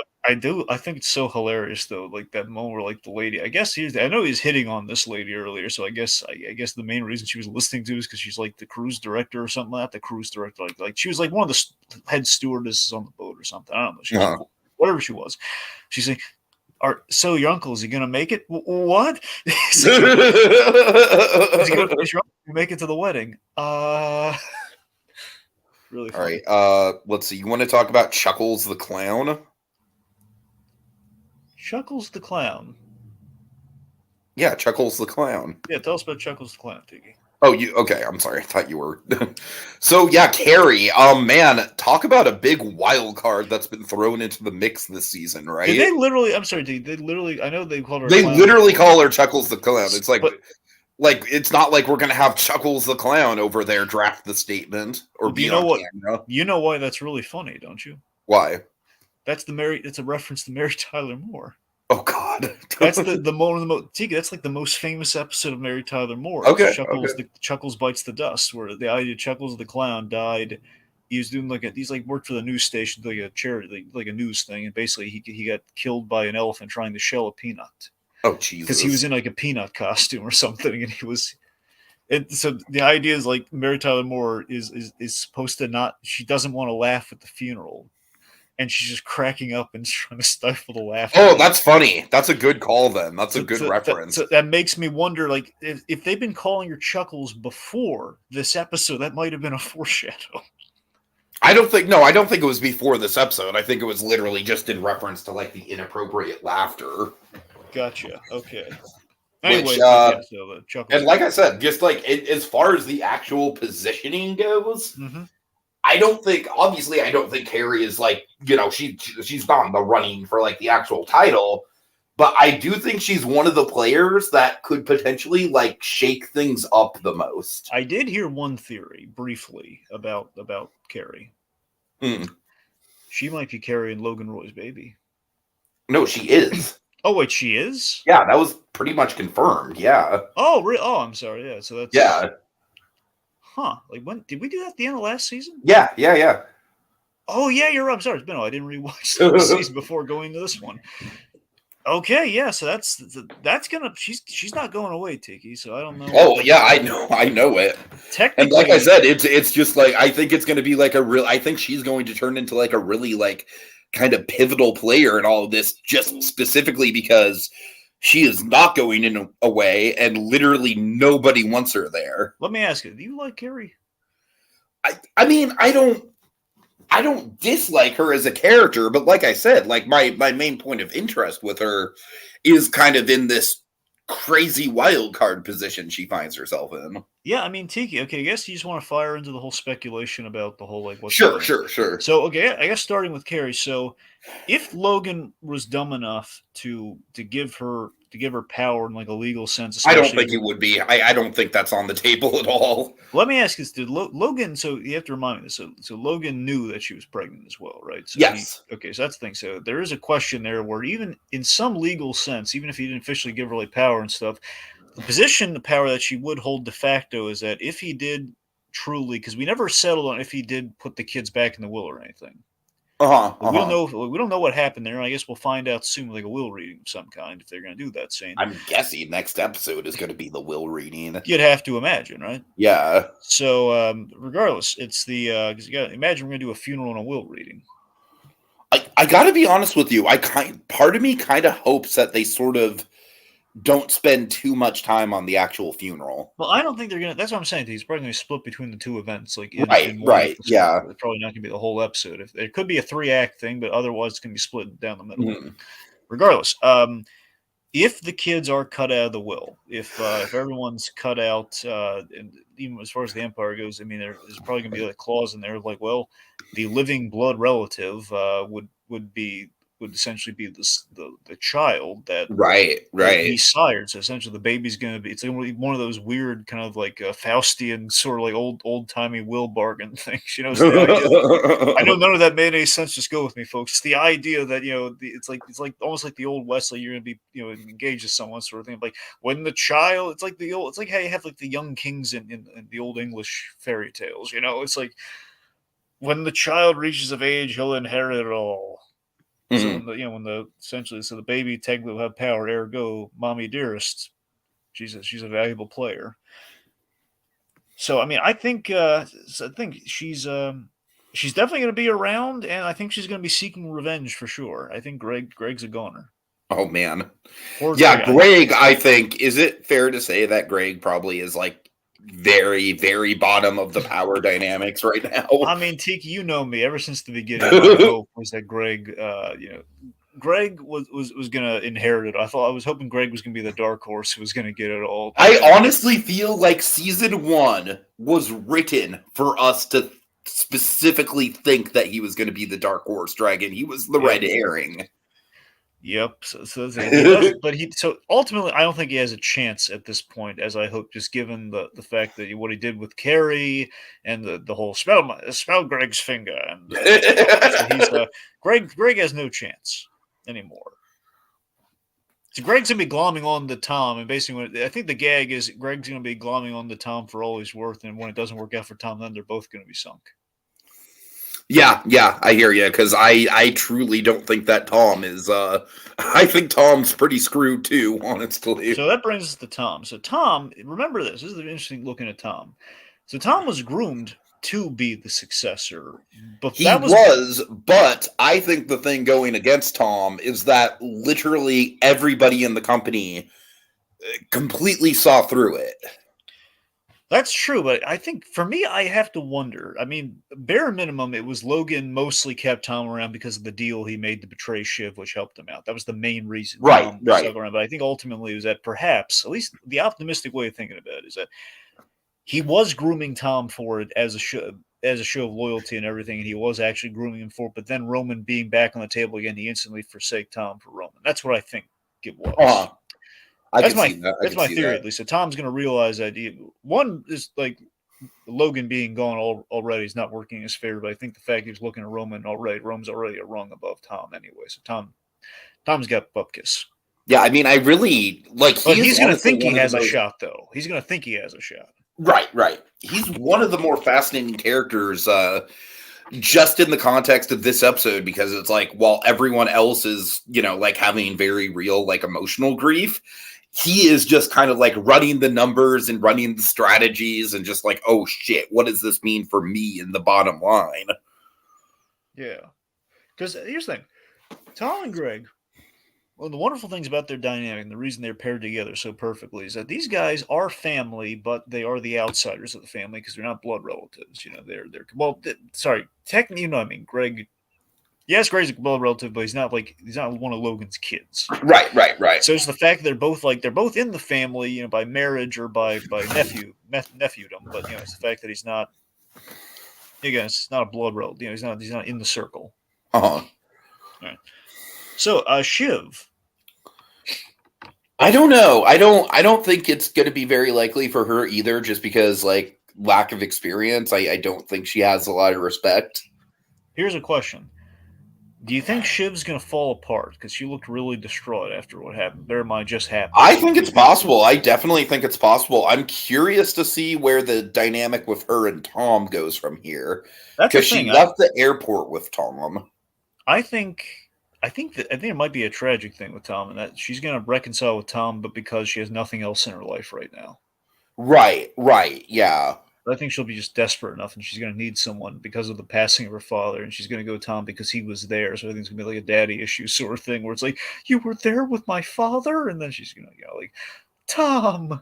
think it's so hilarious though, like that moment where like the lady. I know he's hitting on this lady earlier, so I guess the main reason she was listening to is because she's like the cruise director or something like that. The cruise director, like she was like one of the head stewardesses on the boat or something. I don't know. She was, whatever she was. She's like. So your uncle, is he going to make it? What? Is he going to make it to the wedding? Really funny. All right. Let's see. You want to talk about Chuckles the Clown? Chuckles the Clown? Yeah, Chuckles the Clown. Yeah, tell us about Chuckles the Clown, Tiki. Oh, okay. I'm sorry. I thought you were. So, yeah, Carrie. Man, talk about a big wild card that's been thrown into the mix this season, right? Did they literally? I'm sorry. They literally. I know they called her. They literally call her Chuckles the Clown. It's like it's not like we're gonna have Chuckles the Clown over there draft the statement or be on camera. You know why that's really funny, don't you? Why? It's a reference to Mary Tyler Moore. Oh God, that's that's like the most famous episode of Mary Tyler Moore. Okay, Chuckles bites the dust, where the idea Chuckles the Clown died. He was doing he's worked for the news station, like a charity, like a news thing, and basically he got killed by an elephant trying to shell a peanut. Oh Jesus! Because he was in like a peanut costume or something, and he was. And so the idea is like Mary Tyler Moore is supposed to not. She doesn't want to laugh at the funeral. And she's just cracking up and trying to stifle the laughter. Oh, that's funny. That's a good call then. That's a good reference. That makes me wonder, like, if they've been calling her Chuckles before this episode, that might have been a foreshadow. I don't think it was before this episode. I think it was literally just in reference to, like, the inappropriate laughter. Gotcha. Okay. which Anyway, but yeah, so the chuckles. and like I said, just like as far as the actual positioning goes, Mm-hmm. I don't think Carrie is like, she's not in the running for like the actual title, but I do think she's one of the players that could potentially like shake things up the most. I did hear one theory briefly about Carrie. She might be carrying Logan Roy's baby. No, she is. Oh wait, she is? Yeah, that was pretty much confirmed. Yeah. Oh, oh, I'm sorry. Yeah, so that's Yeah. Huh? Like when did we do that at the end of last season? Yeah. Oh yeah, you're right. I'm sorry. It's been I didn't rewatch the season before going into this one. Okay, yeah. So that's gonna she's not going away, Tiki. So I don't know. Oh yeah, I know it. Technically, and like I said, it's just like I think it's going to be like I think she's going to turn into like a really like kind of pivotal player in all of this, just specifically because she is not going in away, and literally nobody wants her there. Let me ask you: do you like Carrie? I mean, I don't dislike her as a character, but like I said, like my main point of interest with her is kind of in this crazy wild card position she finds herself in. Yeah, I mean, Tiki. Okay, I guess you just want to fire into the whole speculation about the whole like what. Sure. So okay, I guess starting with Carrie. So, if Logan was dumb enough to give her power in like a legal sense, I don't think it would be. I don't think that's on the table at all. Let me ask you this: did Logan? So you have to remind me this. So Logan knew that she was pregnant as well, right? So yes. Okay, so that's the thing. So there is a question there where even in some legal sense, even if he didn't officially give her like power and stuff, the power that she would hold de facto is that if he did truly, because we never settled on if he did put the kids back in the will or anything. We don't know. We don't know what happened there. I guess we'll find out soon, like a will reading of some kind, if they're going to do that. Scene. I'm guessing next episode is going to be the will reading. You'd have to imagine, right? Yeah. So, regardless, it's the because you got to imagine we're going to do a funeral and a will reading. I got to be honest with you. Part of me kind of hopes that they sort of don't spend too much time on the actual funeral. Well, I don't think they're gonna. That's what I'm saying. He's probably gonna split between the two events. Like right. Yeah. It's probably not gonna be the whole episode. If it could be a 3-act thing, but otherwise it's gonna be split down the middle. Mm. Regardless, if the kids are cut out of the will, if everyone's cut out, and even as far as the Empire goes, I mean, there's probably gonna be a clause in there like, well, the living blood relative would essentially be the child that right he sired. So essentially, the baby's going to be it's going to be one of those weird kind of like Faustian sort of like old timey will bargain things. You know, I know none of that made any sense. Just go with me, folks. It's the idea that it's like almost like the old West. Like you're going to be engaged to someone sort of thing. Like when the child, it's like how you have like the young kings in the old English fairy tales. It's like when the child reaches of age, he'll inherit it all. Mm-hmm. So the baby technically will have power. Ergo, mommy dearest, she's a valuable player. So I mean, I think she's definitely going to be around, and I think she's going to be seeking revenge for sure. I think Greg's a goner. Oh man, Greg. I think is it fair to say that Greg probably is like very, very bottom of the power dynamics right now. I mean, Tiki, you know me. Ever since the beginning, my hope was that Greg, Greg was going to inherit it. I was hoping Greg was going to be the dark horse who was going to get it all. I honestly feel like season 1 was written for us to specifically think that he was going to be the dark horse dragon. He was the red herring. Yep. So ultimately, I don't think he has a chance at this point, as I hope, just given the fact that what he did with Carrie and the whole smell Greg's finger, and so Greg has no chance anymore. So Greg's gonna be glomming on to Tom, and basically, I think the gag is Greg's gonna be glomming on to Tom for all he's worth, and when it doesn't work out for Tom, then they're both gonna be sunk. Yeah, I hear you, because I truly don't think that Tom is, I think Tom's pretty screwed too, honestly. So that brings us to Tom. So Tom, remember this is interesting looking at Tom. So Tom was groomed to be the successor. But but I think the thing going against Tom is that literally everybody in the company completely saw through it. That's true, but I think for me, I have to wonder. I mean, bare minimum, it was Logan mostly kept Tom around because of the deal he made to betray Shiv, which helped him out. That was the main reason Right, Tom right. stuck around. But I think ultimately it was that perhaps, at least the optimistic way of thinking about it, is that he was grooming Tom for it as a show of loyalty and everything, and he was actually grooming him for it. But then Roman being back on the table again, he instantly forsake Tom for Roman. That's what I think it was. Uh-huh. I That's could my see that. I that's could my see theory that. at least. So Tom's going to realize that one is like Logan being gone already is not working in his favor, but I think the fact he was looking at Roman already, Roman's already a rung above Tom anyway. So Tom's got bupkis. Yeah, I mean, I really like. But He's he's going to honestly think he one of the has a most. shot, though. He's going to think he has a shot. Right, right. He's one of the more fascinating characters, just in the context of this episode, because it's like while everyone else is, like having very real, like emotional grief, he is just kind of like running the numbers and running the strategies and just like, oh shit, what does this mean for me in the bottom line? Yeah. Because here's the thing Tom and Greg, one of the wonderful things about their dynamic and the reason they're paired together so perfectly is that these guys are family, but they are the outsiders of the family because they're not blood relatives. Sorry, technically, what I mean. Yes, Greg's a blood relative, but he's not one of Logan's kids. Right, right, right. So it's the fact that they're both in the family, by marriage or by nephewdom. But it's the fact that he's not. Again, it's not a blood relative. He's not in the circle. Uh-huh. Right. So, Shiv. I don't know. I don't think it's going to be very likely for her either, just because like lack of experience. I don't think she has a lot of respect. Here's a question: do you think Shiv's going to fall apart because she looked really distraught after what happened? Bear in mind, just happened. I think it's possible. I definitely think it's possible. I'm curious to see where the dynamic with her and Tom goes from here, That's the because she thing. left the airport with Tom. I think it might be a tragic thing with Tom, and that she's going to reconcile with Tom, but because she has nothing else in her life right now. Right, right, yeah. But I think she'll be just desperate enough, and she's going to need someone because of the passing of her father, and she's going to go to Tom because he was there. So I think it's going to be like a daddy issue sort of thing, where it's like, you were there with my father, and then she's going to go like, Tom.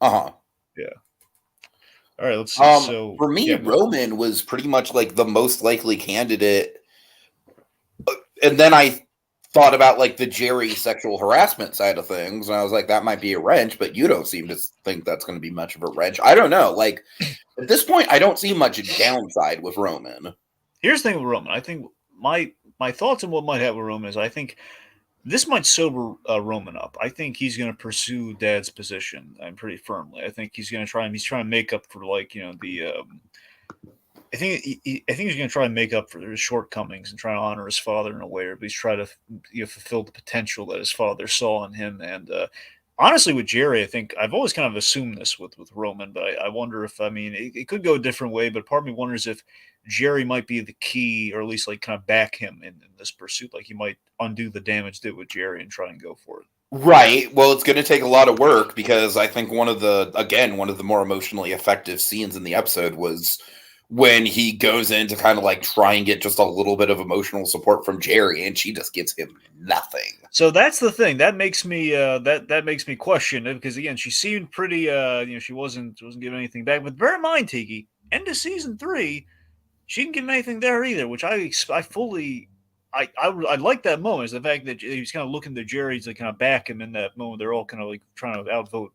Uh-huh. Yeah. All right, let's see. So for me, Roman was pretty much like the most likely candidate. And then I thought about like the Jerry sexual harassment side of things, and I was like, that might be a wrench, but you don't seem to think that's going to be much of a wrench. I don't know. Like at this point, I don't see much downside with Roman. Here's the thing with Roman. I think my thoughts on what might happen with Roman is I think this might sober Roman up. I think he's going to pursue Dad's position. I'm pretty firmly. I think he's going to try. He's trying to make up for the. I think he's going to try and make up for his shortcomings and try to honor his father in a way, or at least try to fulfill the potential that his father saw in him. And honestly, with Jerry, I think I've always kind of assumed this with Roman, but I wonder if it could go a different way. But part of me wonders if Jerry might be the key, or at least like kind of back him in this pursuit. Like he might undo the damage did with Jerry and try and go for it. Right. Well, it's going to take a lot of work, because I think one of the more emotionally effective scenes in the episode was when he goes in to kind of like try and get just a little bit of emotional support from Jerry, and she just gives him nothing. So that's the thing that makes me that makes me question it, because again, she seemed pretty she wasn't giving anything back. But bear in mind, Tiki, end of season 3, she didn't give him anything there either, which I fully. I like that moment, is the fact that he's kind of looking to Jerry to kind of back him in that moment. They're all kind of like trying to outvote.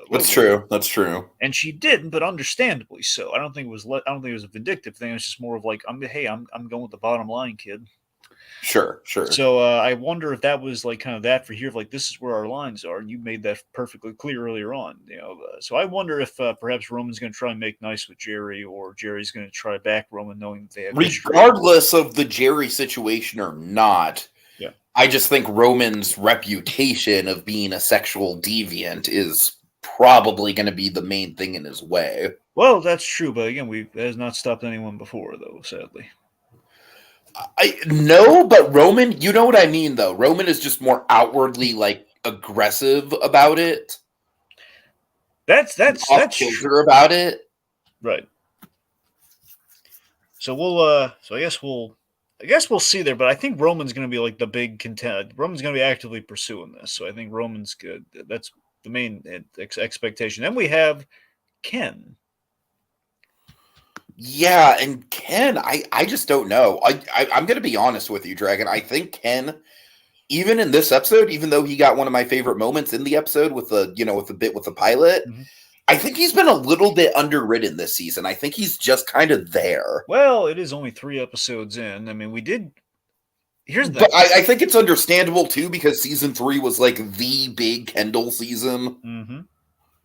That's true. That's true. And she didn't, but understandably so. I don't think it was a vindictive thing. It's just more of like, I'm going with the bottom line, kid. Sure. So I wonder if that was like kind of that for here, like this is where our lines are, and you made that perfectly clear earlier on. So I wonder if perhaps Roman's going to try and make nice with Jerry, or Jerry's going to try to back Roman, knowing that they have regardless of the Jerry situation or not. Yeah, I just think Roman's reputation of being a sexual deviant is probably going to be the main thing in his way. Well, that's true, but again, it has not stopped anyone before, though. Sadly. I no, but Roman, you know what I mean, though. Roman is just more outwardly like aggressive about it. That's true about it, right? So I guess we'll see there. But I think Roman's going to be like the big contender. Roman's going to be actively pursuing this, so I think Roman's good. That's the main expectation. Then we have Ken. Yeah, and Ken, I just don't know. I'm going to be honest with you, Dragon. I think Ken, even in this episode, even though he got one of my favorite moments in the episode with the bit with the pilot, I think he's been a little bit underwritten this season. I think he's just kind of there. Well, it is only 3 episodes in. I mean, we did. Here's the But I think it's understandable too, because season 3 was like the big Kendall season. Mm-hmm.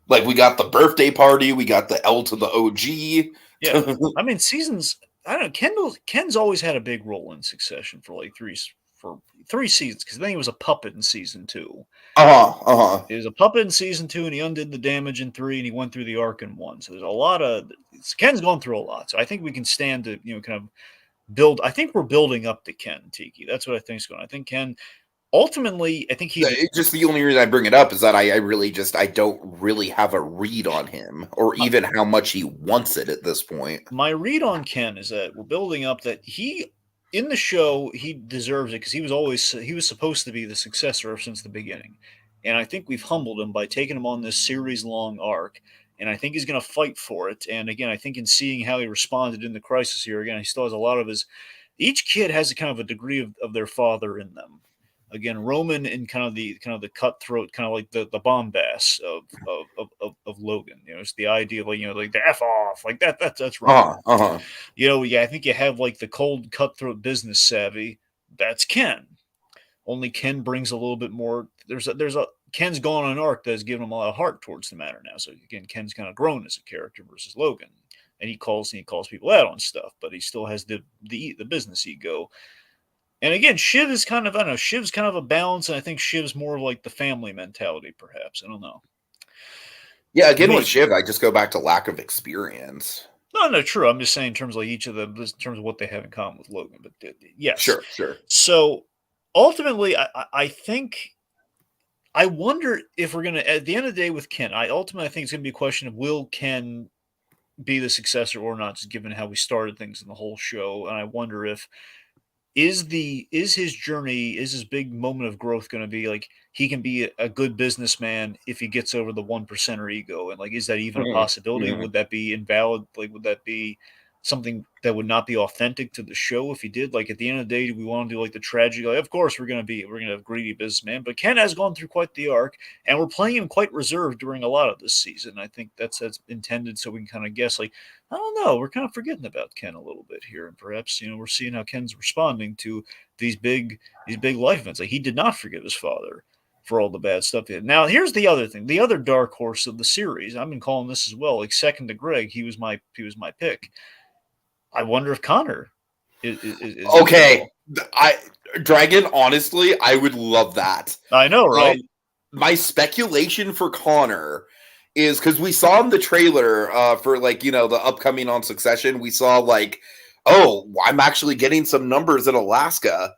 Like, we got the birthday party, we got the L to the OG. Yeah, I mean, seasons. I don't know. Ken's always had a big role in Succession for like three seasons, because then he was a puppet in season 2. He was a puppet in season 2, and he undid the damage in 3, and he went through the arc in 1. So there's a lot of Ken's gone through a lot. So I think we can stand to kind of build. I think we're building up to Ken, Tiki. That's what I think's going. I think Ken. Ultimately, I think just the only reason I bring it up is that I don't really have a read on him, or even how much he wants it at this point. My read on Ken is that we're building up that he, in the show, he deserves it, because he was supposed to be the successor since the beginning. And I think we've humbled him by taking him on this series-long arc, and I think he's going to fight for it. And again, I think in seeing how he responded in the crisis here, again, he still has a lot of his. Each kid has a kind of a degree of their father in them. Again, Roman in kind of the cutthroat, kind of like the bombast of Logan. It's the idea of like the F off, like that's Roman. I think you have like the cold cutthroat business savvy. That's Ken. Only Ken brings a little bit more. Ken's gone on an arc that's given him a lot of heart towards the matter now. So again, Ken's kind of grown as a character versus Logan, and he calls people out on stuff, but he still has the business ego. And again, Shiv is kind of, I don't know, Shiv's kind of a balance, and I think Shiv's more of like the family mentality, perhaps. I don't know. Yeah, again, with Shiv, I just go back to lack of experience. No, true. I'm just saying in terms of like each of them, in terms of what they have in common with Logan. But yes. Sure. So ultimately, I think, I wonder if we're going to, at the end of the day with Ken, I think it's going to be a question of, will Ken be the successor or not, just given how we started things in the whole show. And I wonder if, is his journey, is his big moment of growth going to be like he can be a good businessman if he gets over the 1%er ego? And like, is that even a possibility? Would that be invalid? Like, would that be something that would not be authentic to the show if he did? Like, at the end of the day, do we want to do like the tragedy? Like, of course we're going to have greedy businessman, but Ken has gone through quite the arc, and we're playing him quite reserved during a lot of this season. I think that's intended so we can kind of guess, like, I don't know, we're kind of forgetting about Ken a little bit here, and perhaps we're seeing how Ken's responding to these big life events. Like, he did not forgive his father for all the bad stuff he had. Now, here's the other thing, the other dark horse of the series. I've been calling this as well, like second to Greg. He was my pick. I wonder if Connor is okay. Dragon, honestly, I would love that. I know, right? My speculation for Connor is, because we saw in the trailer for the upcoming on Succession, we saw like, oh, I'm actually getting some numbers in Alaska.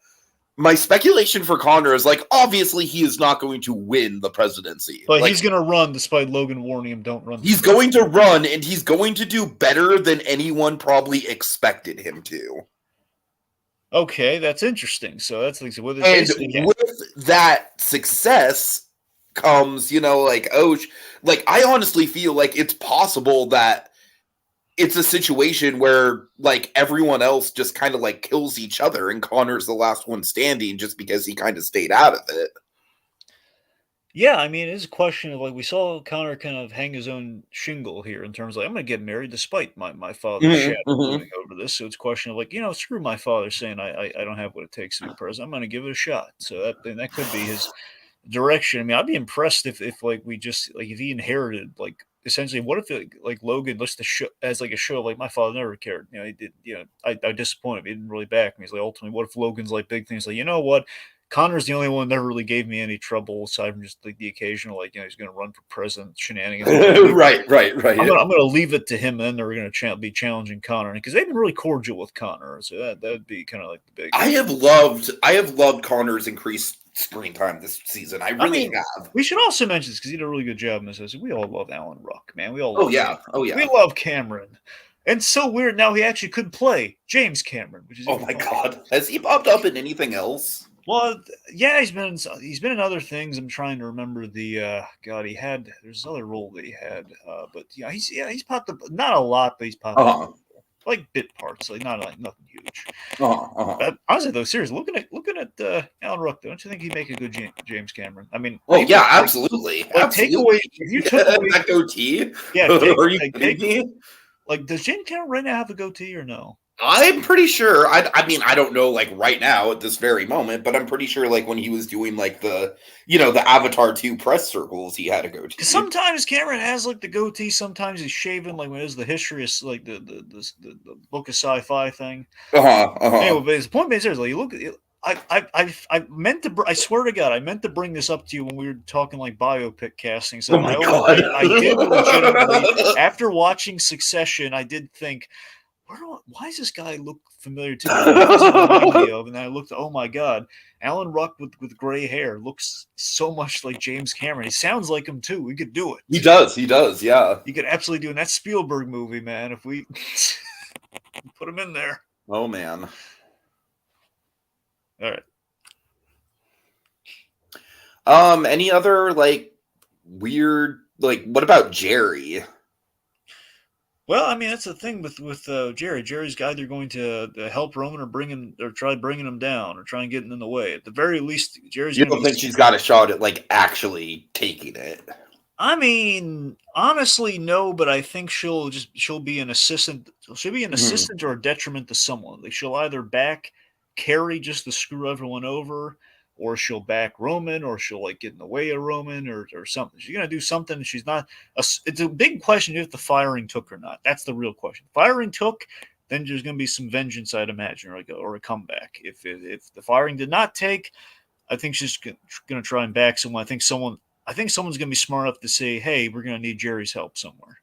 My speculation for Connor is like, obviously he is not going to win the presidency. But he's going to run despite Logan warning him, don't run. He's going to run, and he's going to do better than anyone probably expected him to. Okay, that's interesting. So that's like, with that success comes, I honestly feel like it's possible that it's a situation where like everyone else just kind of like kills each other, and Connor's the last one standing just because he kind of stayed out of it. Yeah, I mean, it is a question of like, we saw Connor kind of hang his own shingle here in terms of like, I'm going to get married despite my father's shadow moving over this. So it's a question of like, screw my father saying I don't have what it takes to be president. I'm going to give it a shot. So that could be his direction. I mean, I'd be impressed if like we just like, if he inherited like, essentially, what if like Logan looks to show as like a show like my father never cared. He did. I disappointed me. He didn't really back me. He's like, ultimately, what if Logan's like big things? Like, you know what? Connor's the only one that never really gave me any trouble aside from just like the occasional, like, he's going to run for president shenanigans. Right. I'm going to leave it to him, and then they're going to be challenging Connor, because they've been really cordial with Connor. So that'd be kind of like the big. I have loved Connor's increased screen time this season. I mean, have. We should also mention this because he did a really good job in this. We all love Alan Ruck, man. We all love Cameron. We love Cameron. And so weird now he actually could play James Cameron, which is my God. Has he popped up in anything else? Well, yeah, he's been in other things. I'm trying to remember the God. There's another role that he had, but he's popped up not a lot, but he's popped up Uh-huh. like bit parts, like not like nothing huge. Uh-huh. Uh-huh. But honestly, though, seriously, looking at Alan Ruck, don't you think he'd make a good James Cameron? I mean, Oh even yeah, like absolutely, take absolutely. away if you took away That goatee. yeah, Are you kidding me? like does James Cameron right now have a goatee or no? I'm pretty sure. I mean, I don't know like right now at this very moment, but I'm pretty sure like when he was doing like the Avatar 2 press circles, he had a Because goatee. sometimes Cameron has like the goatee, sometimes he's shaven, like when it is the history of like the book of sci-fi thing. Uh-huh. Uh-huh. Anyway, but his point being seriously, you look. I meant to. I swear to God, I meant to bring this up to you when we were talking like biopic casting. So Oh my god. I did legitimately after watching Succession, I did think, why does this guy look familiar to me? What does he remind me of? And then I looked. Oh my God, Alan Ruck with gray hair looks so much like James Cameron. He sounds like him too. We could do it. He does, yeah. You could absolutely do in that Spielberg movie, man. If we put him in there. Oh man. All right. Any other like weird like what about Jerry? Well, I mean that's the thing with Jerry. Jerry's either going to help Roman or try bringing him down or try and getting in the way. At the very least, Jerry's You going to don't be. think she's got a shot at like actually taking it? I mean, honestly, no, but I think she'll be an assistant. She'll be an assistant or a detriment to someone. Like she'll either back Carrie just to screw everyone over, or she'll back Roman, or she'll like get in the way of Roman, or something. She's gonna do something. She's not. It's a big question if the firing took or not. That's the real question. Firing took, then there's gonna be some vengeance, I'd imagine, or a comeback. If the firing did not take, I think she's gonna try and back someone. I think someone's going to be smart enough to say, "Hey, we're going to need Jerry's help somewhere."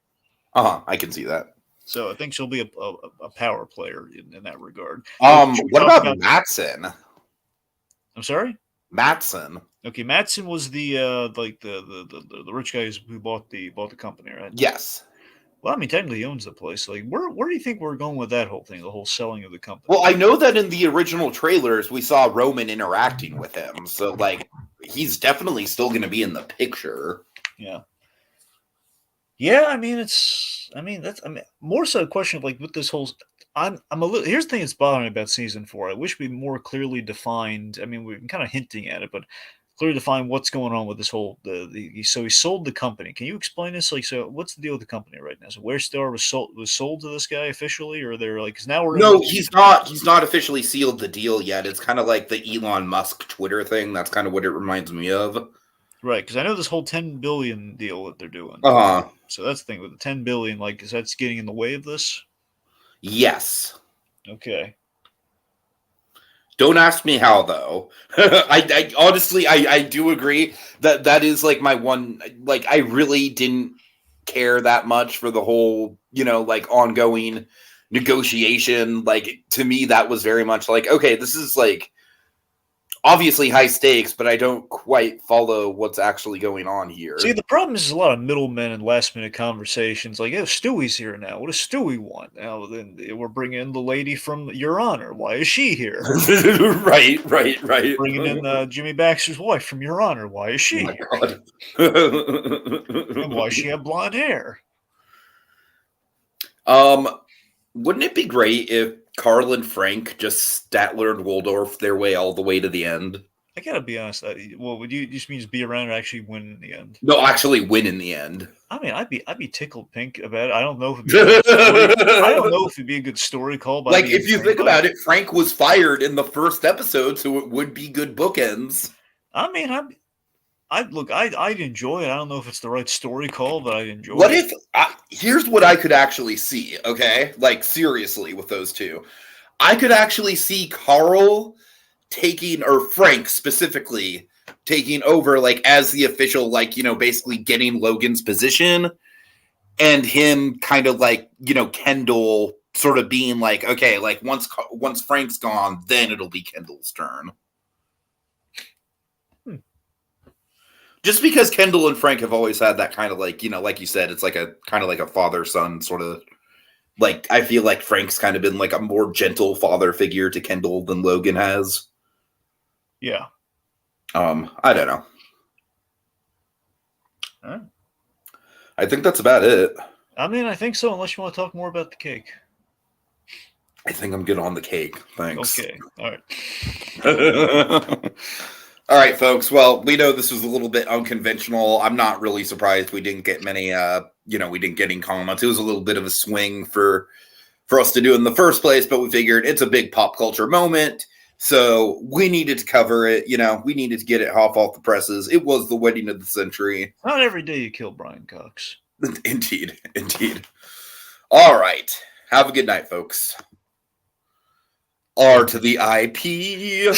I can see that. So I think she'll be a power player in that regard. What about Mattson? I'm sorry, Mattson. Okay, Mattson was the rich guy who bought the company, right? Yes. Well, I mean, technically he owns the place. Like, where do you think we're going with that whole thing, the whole selling of the company? Well, I know that in the original trailers we saw Roman interacting with him, so like he's definitely still going to be in the picture. Yeah. Yeah, I mean, more so a question of like with this whole. I'm a little. Here's the thing that's bothering me about season 4. I wish we more clearly defined. I mean, we've been kind of hinting at it, but clearly define what's going on with this whole so he sold the company. Can you explain this? Like, so what's the deal with the company right now? So Where Star was sold to this guy officially, or they're like, because now we're no, he's not officially sealed the deal yet. It's kind of like the Elon Musk Twitter thing. That's kind of what it reminds me of. Right, because I know this whole $10 billion deal that they're doing. So that's the thing with the $10 billion. Like, is that's getting in the way of this? Yes. Okay. Don't ask me how, though. I honestly, I do agree that is like my one. Like, I really didn't care that much for the whole, like ongoing negotiation. Like, to me, that was very much like, okay, this is like obviously high stakes, but I don't quite follow what's actually going on here. See, the problem is a lot of middlemen and last minute conversations. Like, Stewie's here now. What does Stewie want? Now, then we're bringing in the lady from Your Honor. Why is she here? Right. Bringing in Jimmy Baxter's wife from Your Honor. Why is she here? God. And why does she have blonde hair? Wouldn't it be great if Carl and Frank just Statler and Waldorf their way all the way to the end? I gotta be honest. Would you just mean be around and actually win in the end? No, actually win in the end. I mean, I'd be tickled pink about it. I don't know if it'd be a good story. I don't know if it'd be a good story call. Like, if you think about it, Frank was fired in the first episode, so it would be good bookends. I mean, I'd enjoy it. I don't know if it's the right story call, but I'd enjoy What it. if here's what I could actually see, okay? Like, seriously, with those two. I could actually see Carl taking, or Frank specifically, taking over, like, as the official, like, basically getting Logan's position, and him kind of, like, Kendall sort of being like, okay, like, once Frank's gone, then it'll be Kendall's turn. Just because Kendall and Frank have always had that kind of like, like you said, it's like a kind of like a father-son sort of, like, I feel like Frank's kind of been like a more gentle father figure to Kendall than Logan has. Yeah. I don't know. All right. I think that's about it. I mean, I think so, unless you want to talk more about the cake. I think I'm good on the cake. Thanks. Okay. All right. All right, folks. Well, we know this was a little bit unconventional. I'm not really surprised we didn't get many, we didn't get any comments. It was a little bit of a swing for us to do in the first place, but we figured it's a big pop culture moment. So we needed to cover it. We needed to get it off the presses. It was the wedding of the century. Not every day you kill Brian Cox. Indeed. All right. Have a good night, folks. R to the IP.